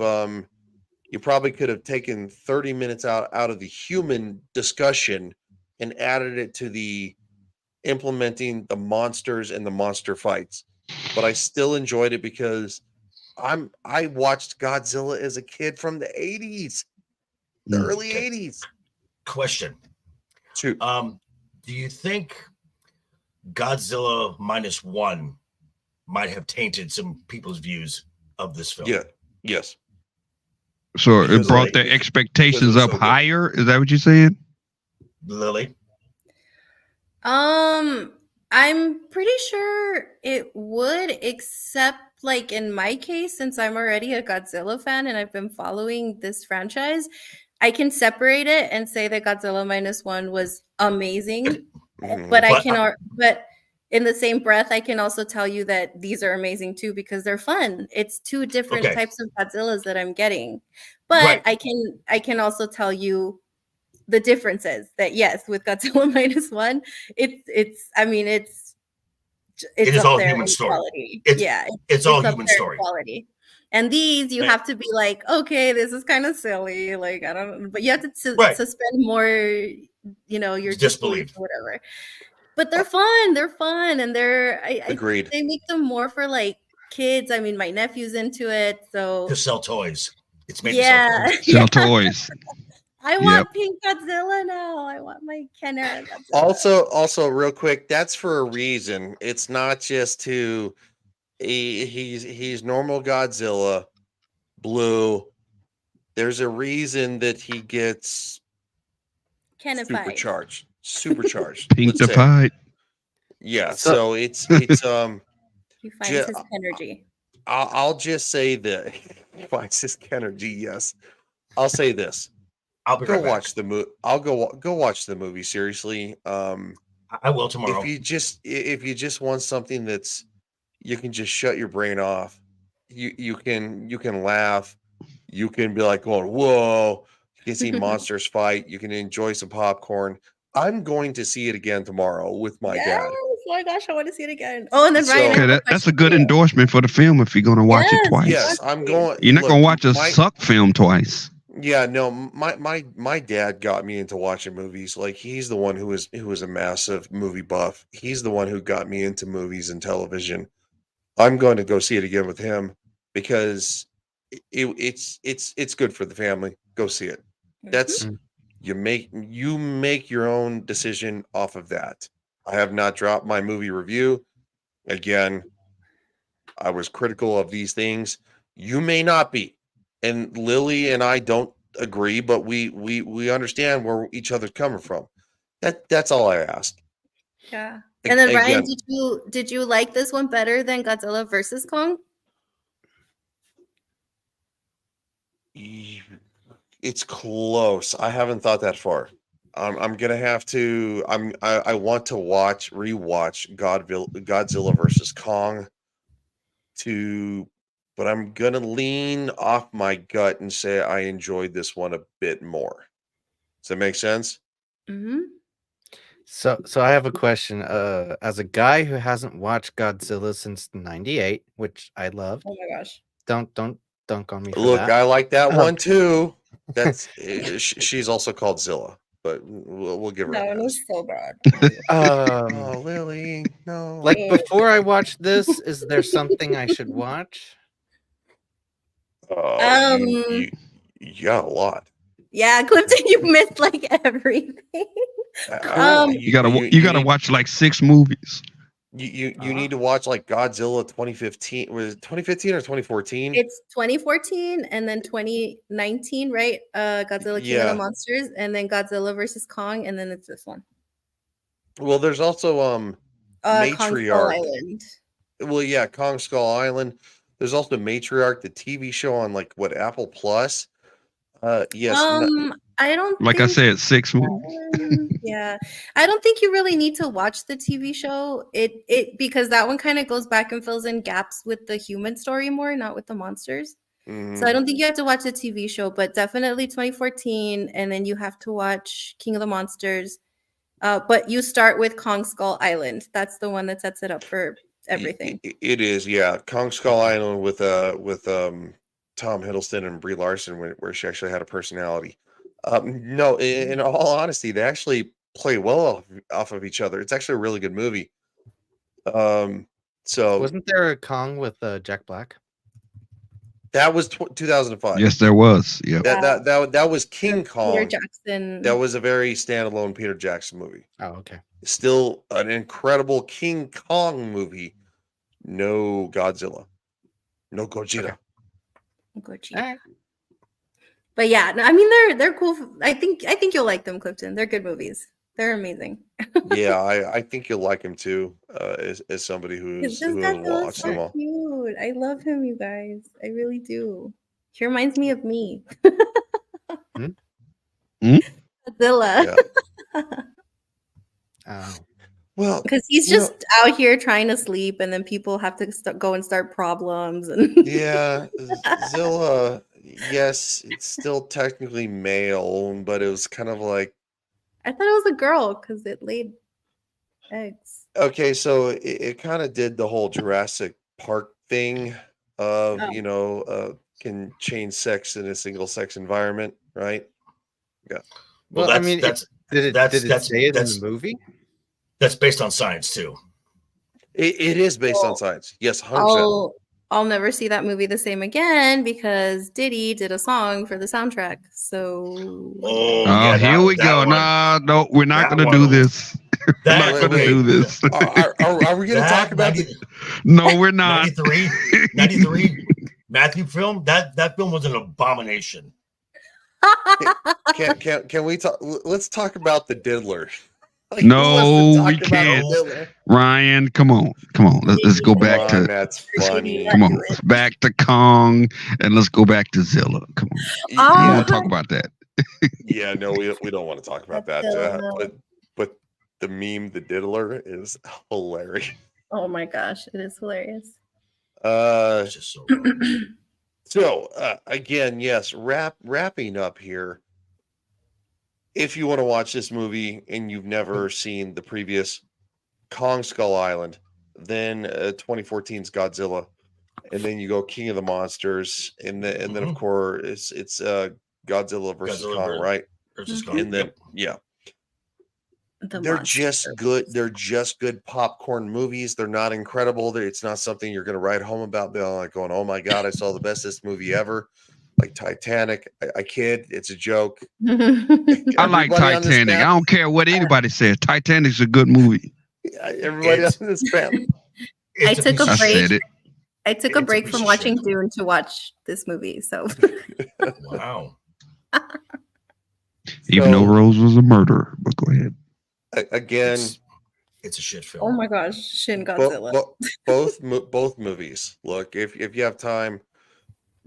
taken 30 minutes out of the human discussion and added it to the implementing the monsters and the monster fights. But I still enjoyed it because I watched Godzilla as a kid from the 80s, the early Okay. 80s. question. Shoot. Do you think Godzilla -1 might have tainted some people's views of this film? Yeah. Yes. So it Because, brought like, their because expectations it was up so good. higher. Is that what you're saying? Lily? I'm pretty sure it would, except like in my case, since I'm already a Godzilla fan and I've been following this franchise, I can separate it and say that Godzilla -1 was amazing. Mhm. But But- in the same breath, I can also tell you that these are amazing too because they're fun. It's two different Okay. types of Godzillas that I'm getting. But Right. I can also tell you the differences that yes, with Godzilla -1, it's It is up all there human in story. quality. It's It's all up human there in story. quality. And these you Right. have to be like, okay, this is kind of silly. Like I don't, but you have to Right. suspend more, your disbelief Disbelief. or whatever. But they're fun. They're fun, and I Agreed. think they make them more for like kids. I mean, my nephew's into it, so To sell toys. It's made to sell yeah. toys. Sell toys. I want pink Godzilla now. I want my Kenner Godzilla. Also real quick, that's for a reason. It's not just he's normal Godzilla, blue. There's a reason that he gets Canified. supercharged. Pink let's say. Pied. Yeah, So- so it's He finds Ja- his energy. I'll just say that finds his energy. Yes, I'll say this. I'll be Go right back. watch the movie. Go watch the movie. Seriously, I will tomorrow. if you just want something that's you can just shut your brain off. You can laugh. You can be like going, whoa. You can see monsters fight. You can enjoy some popcorn. I'm going to see it again tomorrow with my dad. Oh my gosh, I want to see it again. Oh, and then So- Ryan. I Okay, have a that's a question good for you. endorsement for the film if you're going to watch Yes, it twice. Yes, I'm going. You're not look, going to watch a my- suck film twice. Yeah, no, my dad got me into watching movies. Like he's the one who was a massive movie buff. He's the one who got me into movies and television. I'm going to go see it again with him because it's good for the family. Go see it. That's you make your own decision off of that. I have not dropped my movie review. Again, I was critical of these things. You may not be. And Lily and I don't agree, but we understand where each other's coming from. That's all I ask. Yeah. And then Ryan, Again, did you like this one better than Godzilla versus Kong? it's close. I haven't thought that far. I'm gonna have to. I want to rewatch Godzilla versus Kong but I'm gonna lean off my gut and say I enjoyed this one a bit more. Does that make sense? Mm-hmm. So I have a question. As a guy who hasn't watched Godzilla since '98, which I loved, Oh my gosh. don't dunk on me for Look, that. I like that Um, one too. That's she's also called Zilla, but we'll give her That a one pass. was so bad. Oh, Lily, no. like before I watch this, is there something I should watch? Oh, you got a lot. Yeah, Clifton, you missed like everything. You gotta watch like 6 movies. You need to watch like Godzilla 2015. Was it 2015 or 2014? It's 2014 and then 2019, right? Godzilla King of the Yeah. Monsters, and then Godzilla versus Kong, and then it's this one. Well, there's also Kong Skull Matriarch. Island. Well, yeah, Kong Skull Island. There's also Matriarch, the TV show on like what, Apple Plus. Yes. I don't Like I think said, 6 movies. yeah. I don't think you really need to watch the TV show. It because that one kind of goes back and fills in gaps with the human story more, not with the monsters. So I don't think you have to watch the TV show, but definitely 2014, and then you have to watch King of the Monsters. But you start with Kong Skull Island. That's the one that sets it up for everything. It is, yeah. Kong Skull Island with Tom Hiddleston and Brie Larson, where she actually had a personality. No, in all honesty, they actually play well off of each other. It's actually a really good movie. So Wasn't there a Kong with Jack Black? that was 2005. Yes, there was. Yeah. That was King Kong. Peter Jackson. That was a very standalone Peter Jackson movie. Oh, okay. Still an incredible King Kong movie. No Godzilla. No Gojira. Gojira. But yeah, no, I mean they're cool. I think you'll like them, Clifton. They're good movies. They're amazing. Yeah, I think you'll like him too. As somebody who has watched them all. Cute. I love him, you guys. I really do. He reminds me of me. Godzilla. Oh. Well, because he's just out here trying to sleep, and then people have to go and start problems. And yeah, Zilla. Yes, it's still technically male, but it was kind of like I thought it was a girl because it laid eggs. okay. So it kind of did the whole Jurassic Park thing of can change sex in a single sex environment, right? Yeah. Well, I mean, did it say it in the movie? That's based on science too. It is based on science. Yes, 100%. I'll never see that movie the same again because Diddy did a song for the soundtrack. So here we go. No, we're not going to do this. We're not going to do this. Are we going to talk about it? No, we're not. 93 Matthew film. That film was an abomination. Can we talk? Let's talk about the Diddler. Like, no, we can't. Ryan, come on. Let's go back to. That's funny. Come on, back to Kong, and let's go back to Zilla. Come on, we want to talk about that. Yeah, no, we don't want to talk about that. But the meme, the Diddler, is hilarious. Oh my gosh, it is hilarious. It's just so funny. So again, yes, wrapping up here. If you want to watch this movie and you've never seen the previous Kong Skull Island, then 2014's Godzilla, and then you go King of the Monsters, and then of course it's Godzilla versus Kong, right? Versus Kong. And then they're just good. They're just good popcorn movies. They're not incredible. It's not something you're going to write home about. They're like going, "Oh my god, I saw the bestest movie ever." Like Titanic. I kid. It's a joke. I like Titanic. I don't care what anybody says. Titanic's a good movie. Everybody on this panel. I took a break. I took a break from watching shit. Dune to watch this movie. So Wow. Even though Rose was a murderer, but go ahead. Again, It's a shit Oh film. my gosh, Shin Godzilla. Both movies. Look, if you have time,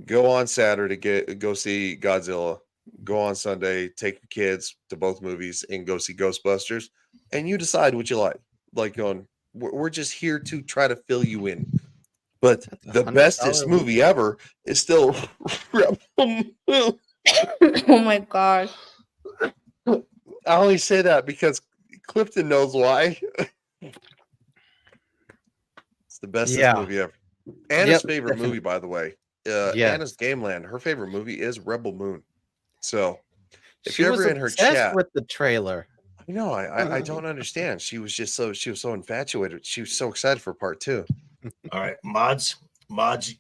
go on Saturday, go see Godzilla. Go on Sunday, take your kids to both movies and go see Ghostbusters, and you decide what you like. Like we're just here to try to fill you in. But That's the $100 bestest week. movie ever is still Rebel Moon. Oh my gosh. I only say that because Clifton knows why. It's the bestest Yeah. movie ever. Anna's Yep, favorite movie, by the way. Yes. Anna's Game Land. Her favorite movie is Rebel Moon. So if She you're was ever in her obsessed chat, with the trailer. I know I don't understand. She was so infatuated. She was so excited for part 2. All right, mods,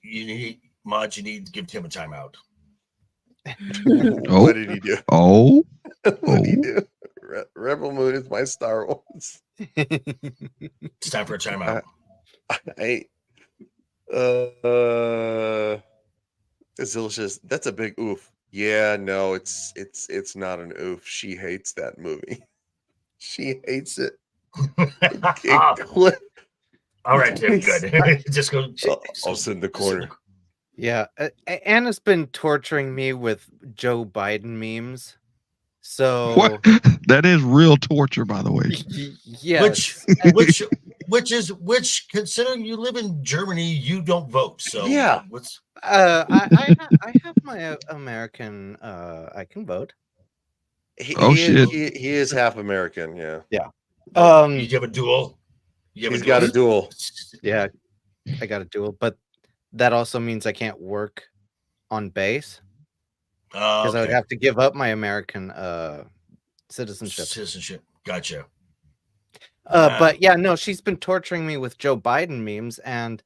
you need to give Tim a timeout. What did he do? Oh, What did he do? Rebel Moon is my Star Wars. It's time for a timeout. Zilla's just, that's a big oof. Yeah, no, it's not an oof. She hates that movie. She hates it. All right, Tim, good. Just go. I'll sit in the corner. Yeah, Anna's been torturing me with Joe Biden memes. So what? That is real torture, by the way. Yes. Which considering you live in Germany, you don't vote. So yeah, what's I have my American. I can vote. He shit. He is half American. Yeah. Yeah. You have a dual. He's got a dual. Yeah, I got a dual, but that also means I can't work on base because I would have to give up my American citizenship. Gotcha. But yeah, no, she's been torturing me with Joe Biden memes, and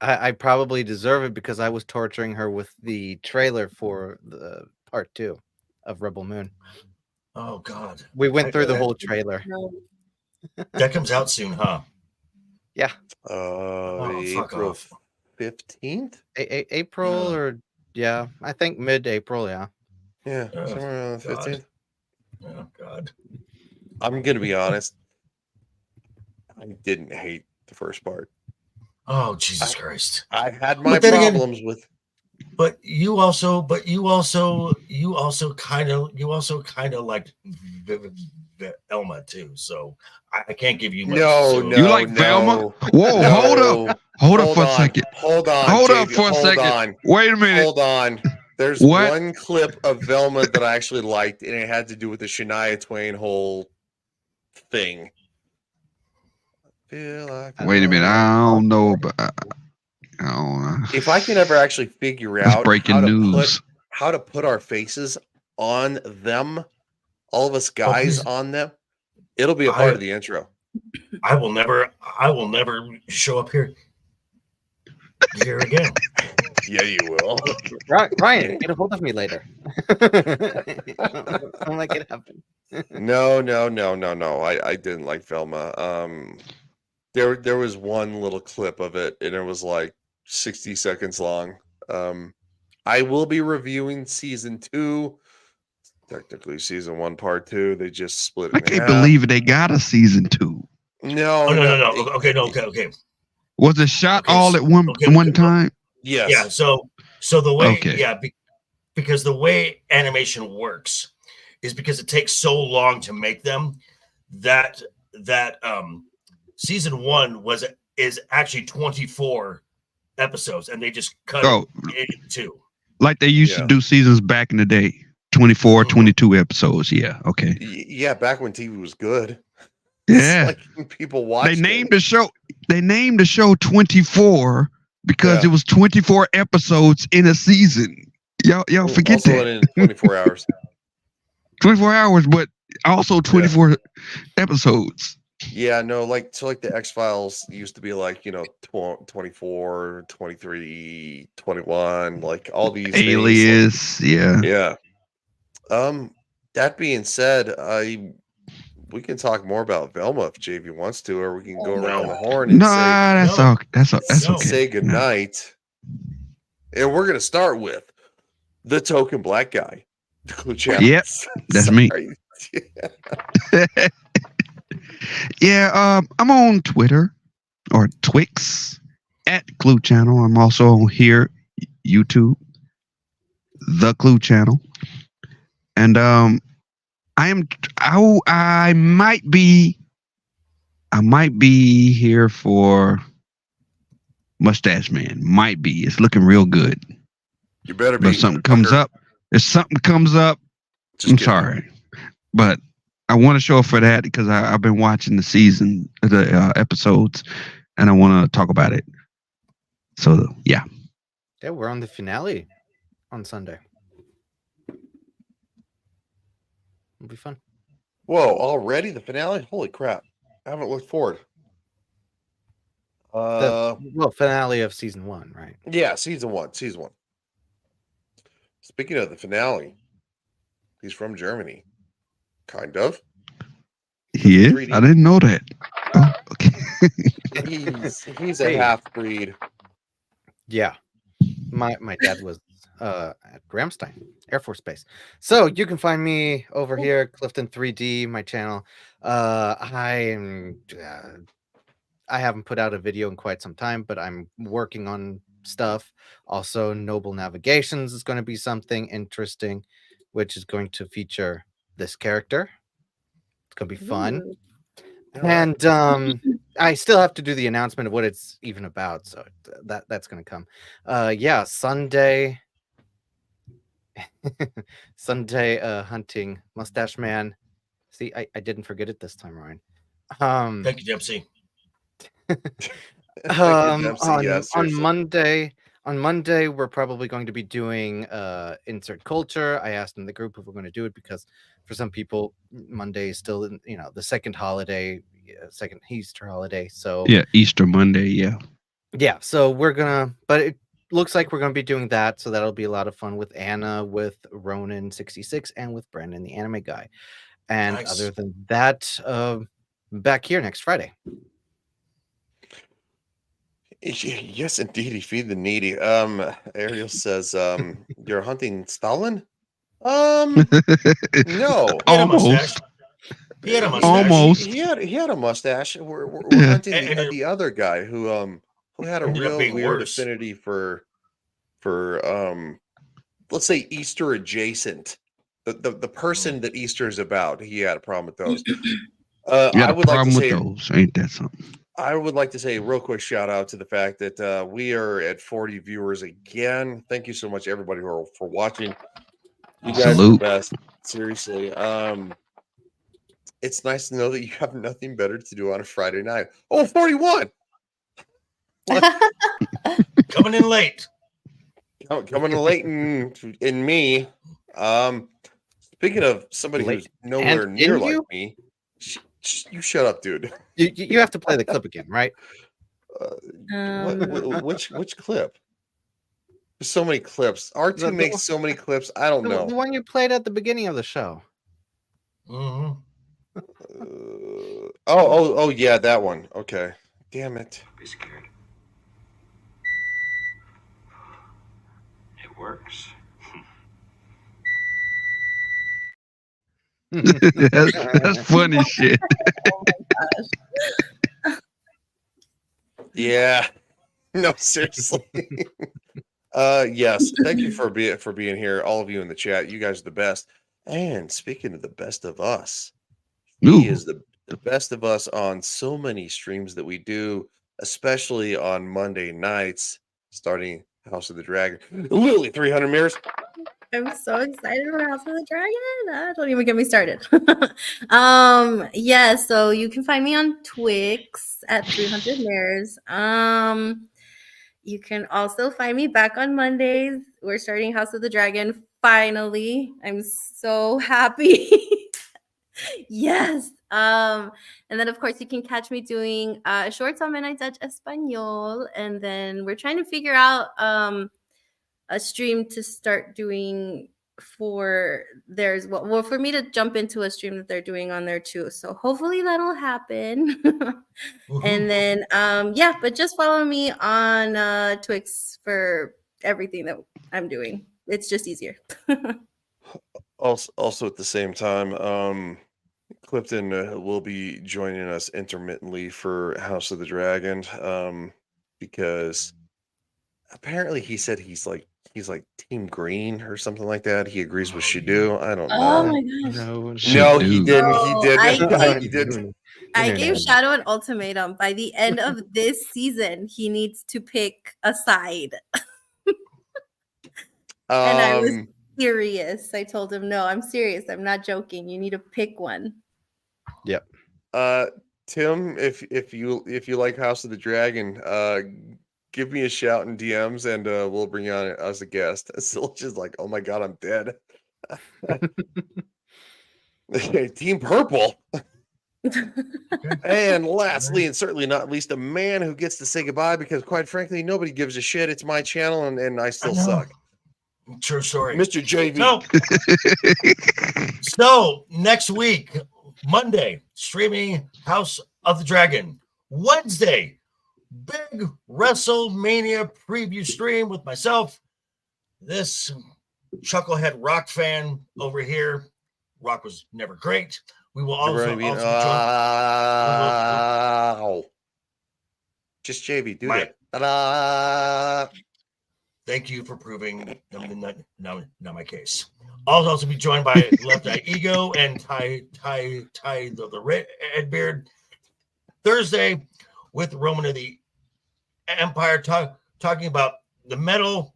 I probably deserve it because I was torturing her with the trailer for the part 2 of Rebel Moon. Oh God, we went through the whole trailer. That comes out soon, huh? Yeah. April 15th. April or yeah, I think mid-April. Yeah. Yeah, somewhere around the 15th. Oh God. I'm gonna be honest. I didn't hate the first part. Oh Jesus Christ! I had my problems with. But you also kind of liked Elma too. So I can't give you much. You like Velma? Whoa, hold up for a second. Hold on. Hold JV, up for a second. On. Wait a minute. Hold on. There's one clip of Velma that I actually liked, and it had to do with the Shania Twain whole thing. Wait a minute. I don't know, but I don't know. If I can ever actually figure out how to put our faces on them, all of us guys on them, it'll be a part of the intro. I will never show up here again. Yeah, you will. Ryan, get a hold of me later. I'll make it happen. No. I didn't like Velma. There was one little clip of it, and it was like 60 seconds long. I will be reviewing season 2. Technically, season 1, part 2. They just split it. I can't believe they got a season 2. No. Okay. Was it shot all at one time? Yes. Yeah. So the way, because the way animation works is because it takes so long to make them that season 1 is actually 24 episodes, and they just cut it into 2. Like they used to do seasons back in the day. 24, 22 episodes. Yeah. Okay. Yeah. Back when TV was good. Yeah. Like people watched. They named the show 24 because it was 24 episodes in a season. Y'all forget also that. In 24 hours. 24 hours, but also 24 episodes. Yeah, no, like the X-Files used to be like, 24, 23, 21, like all these Alias, things. Yeah. That being said, we can talk more about Velma if JV wants to, or we can go around the horn and that's okay. Say goodnight. And we're gonna start with the token black guy. Yep, that's me. Yeah, I'm on Twitter or Twix at Clue Channel. I'm also on here, YouTube, the Clue Channel, and I might be here for Mustache Man. Might be. It's looking real good. You better But be. if something comes fucker. up, Just I'm kidding. sorry, but I want to show up for that because I've been watching the episodes, and I want to talk about it. So yeah, Yeah, we're on the finale on Sunday. It'll be fun. Whoa, already the finale? Holy crap. I haven't looked forward. Finale of season 1, right? Yeah, season one. Speaking of the finale, he's from Germany. Kind of. he is. 3D. I didn't know that. Oh, okay. He's a half breed. Yeah. My dad was at Ramstein Air Force Base. So you can find me over here, Clifton 3D, my channel. I haven't put out a video in quite some time, but I'm working on stuff. Also, Noble Navigations is going to be something interesting, which is going to feature this character. It's going to be fun. Ooh. And I still have to do the announcement of what it's even about, so that's going to come. Yeah, Sunday hunting Mustache Man. See, I didn't forget it this time, Ryan. Thank you, Dempsey. On Monday we're probably going to be doing insert culture. I asked in the group if we're going to do it because for some people Monday is still the second Easter holiday. So Yeah, Easter Monday. Yeah. So but it looks like we're gonna be doing that. So that'll be a lot of fun with Anna, with Ronan66, and with Brandon the anime guy. And Nice. other than that, back here next Friday. Yes, indeed. Feed the needy. Ariel says, you're hunting Stalin? No. He had a mustache. He had a mustache. Almost. He had a mustache. We're Yeah. hunting And the other guy who had a ended up real being weird worse. affinity for let's say Easter adjacent. The person that Easter is about. He had a problem with those. You got I a would like to problem with say those? Ain't that something? I would like to say a real quick shout out to the fact that we are at 40 viewers again. Thank you so much, everybody for watching. You guys are the Salute. best. Seriously. It's nice to know that you have nothing better to do on a Friday night. Oh, 41. Coming in late. Coming in late in me. Speaking of somebody who's nowhere And near in like you? me, you shut up, dude. You have to play the clip again, right? Which clip? There's so many clips. R2 makes so many clips. I don't know. The one you played at the beginning of the show. Mm-hmm. Oh, yeah, that one. Okay. Damn it. Be scared. It works. that's funny shit. Yeah. No, seriously. Yes. Thank you for being here, all of you in the chat. You guys are the best. And speaking of the best of us, he is the best of us on so many streams that we do, especially on Monday nights, starting House of the Dragon. Literally 300 mirrors. I'm so excited for House of the Dragon. Don't even get me started. Yeah, so you can find me on Twix at 300 Mirrors. You can also find me back on Mondays. We're starting House of the Dragon finally. I'm so happy. Yes. And then of course you can catch me doing shorts on Midnight Dutch Espanol, and then we're trying to figure out a stream to start doing for theirs. Well, for me to jump into a stream that they're doing on there too. So hopefully that'll happen. And then yeah, but just follow me on Twix for everything that I'm doing. It's just easier. Also at the same time, Clifton will be joining us intermittently for House of the Dragon, because apparently he said he's like Team Green or something like that. He agrees with Shadu. I don't Oh know. my gosh. No, Shadu. he didn't. He No, didn't. He didn't. I gave Shadow an ultimatum. By the end of this season, he needs to pick a side. And I was serious. I told him, no, I'm serious. I'm not joking. You need to pick one. Yep. Tim, if you like House of the Dragon, give me a shout in DMs and we'll bring you on as a guest. Silch is like, oh my god, I'm dead. Team Purple. And lastly, and certainly not least, a man who gets to say goodbye because, quite frankly, nobody gives a shit. It's my channel, and I still suck. True story. Mr. JV. So next week, Monday, streaming House of the Dragon. Wednesday, big WrestleMania preview stream with myself, this chucklehead Rock fan over here. Rock was never great. We will also be just JV, do it. Ta-da! Thank you for proving not my case. I'll also be joined by Left Eye Ego and Ty the Red Beard. Thursday with Roman of the Empire talking about the metal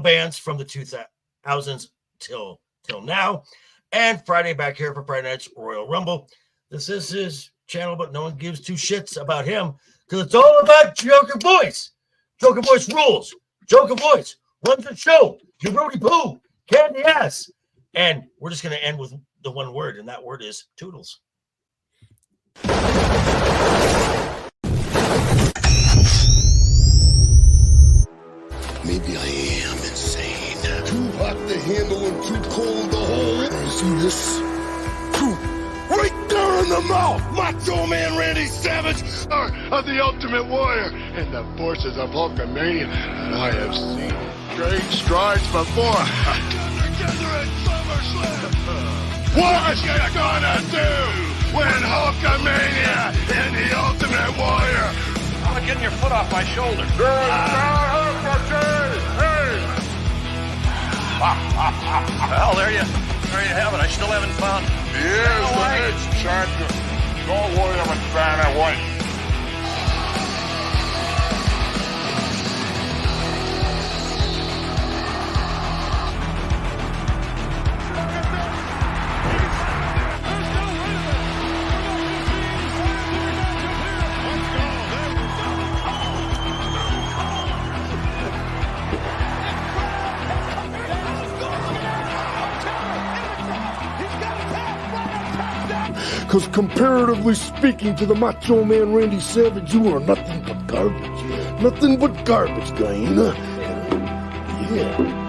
bands from the 2000s till now. And Friday back here for Friday night's Royal Rumble. This is his channel, but no one gives two shits about him because it's all about Joker Voice. Joker Voice rules. Joker Voice runs the show. Jabroni Poo, candy ass. And we're just going to end with the one word, and that word is toodles. Maybe I am insane. Too hot to handle and too cold to hold. You see this? Right there in the mouth! Macho Man Randy Savage of the Ultimate Warrior and the forces of Hulkamania that I have seen great strides before. Together at SummerSlam. What you gonna do when Hulkamania and the Ultimate Warrior? I'm getting your foot off my shoulder. Well, there you have it. I still haven't found. Here's the next champion. Don't worry, I'm a fan of white. Because comparatively speaking to the Macho Man Randy Savage, you are nothing but garbage. Nothing but garbage, Guyana. Yeah.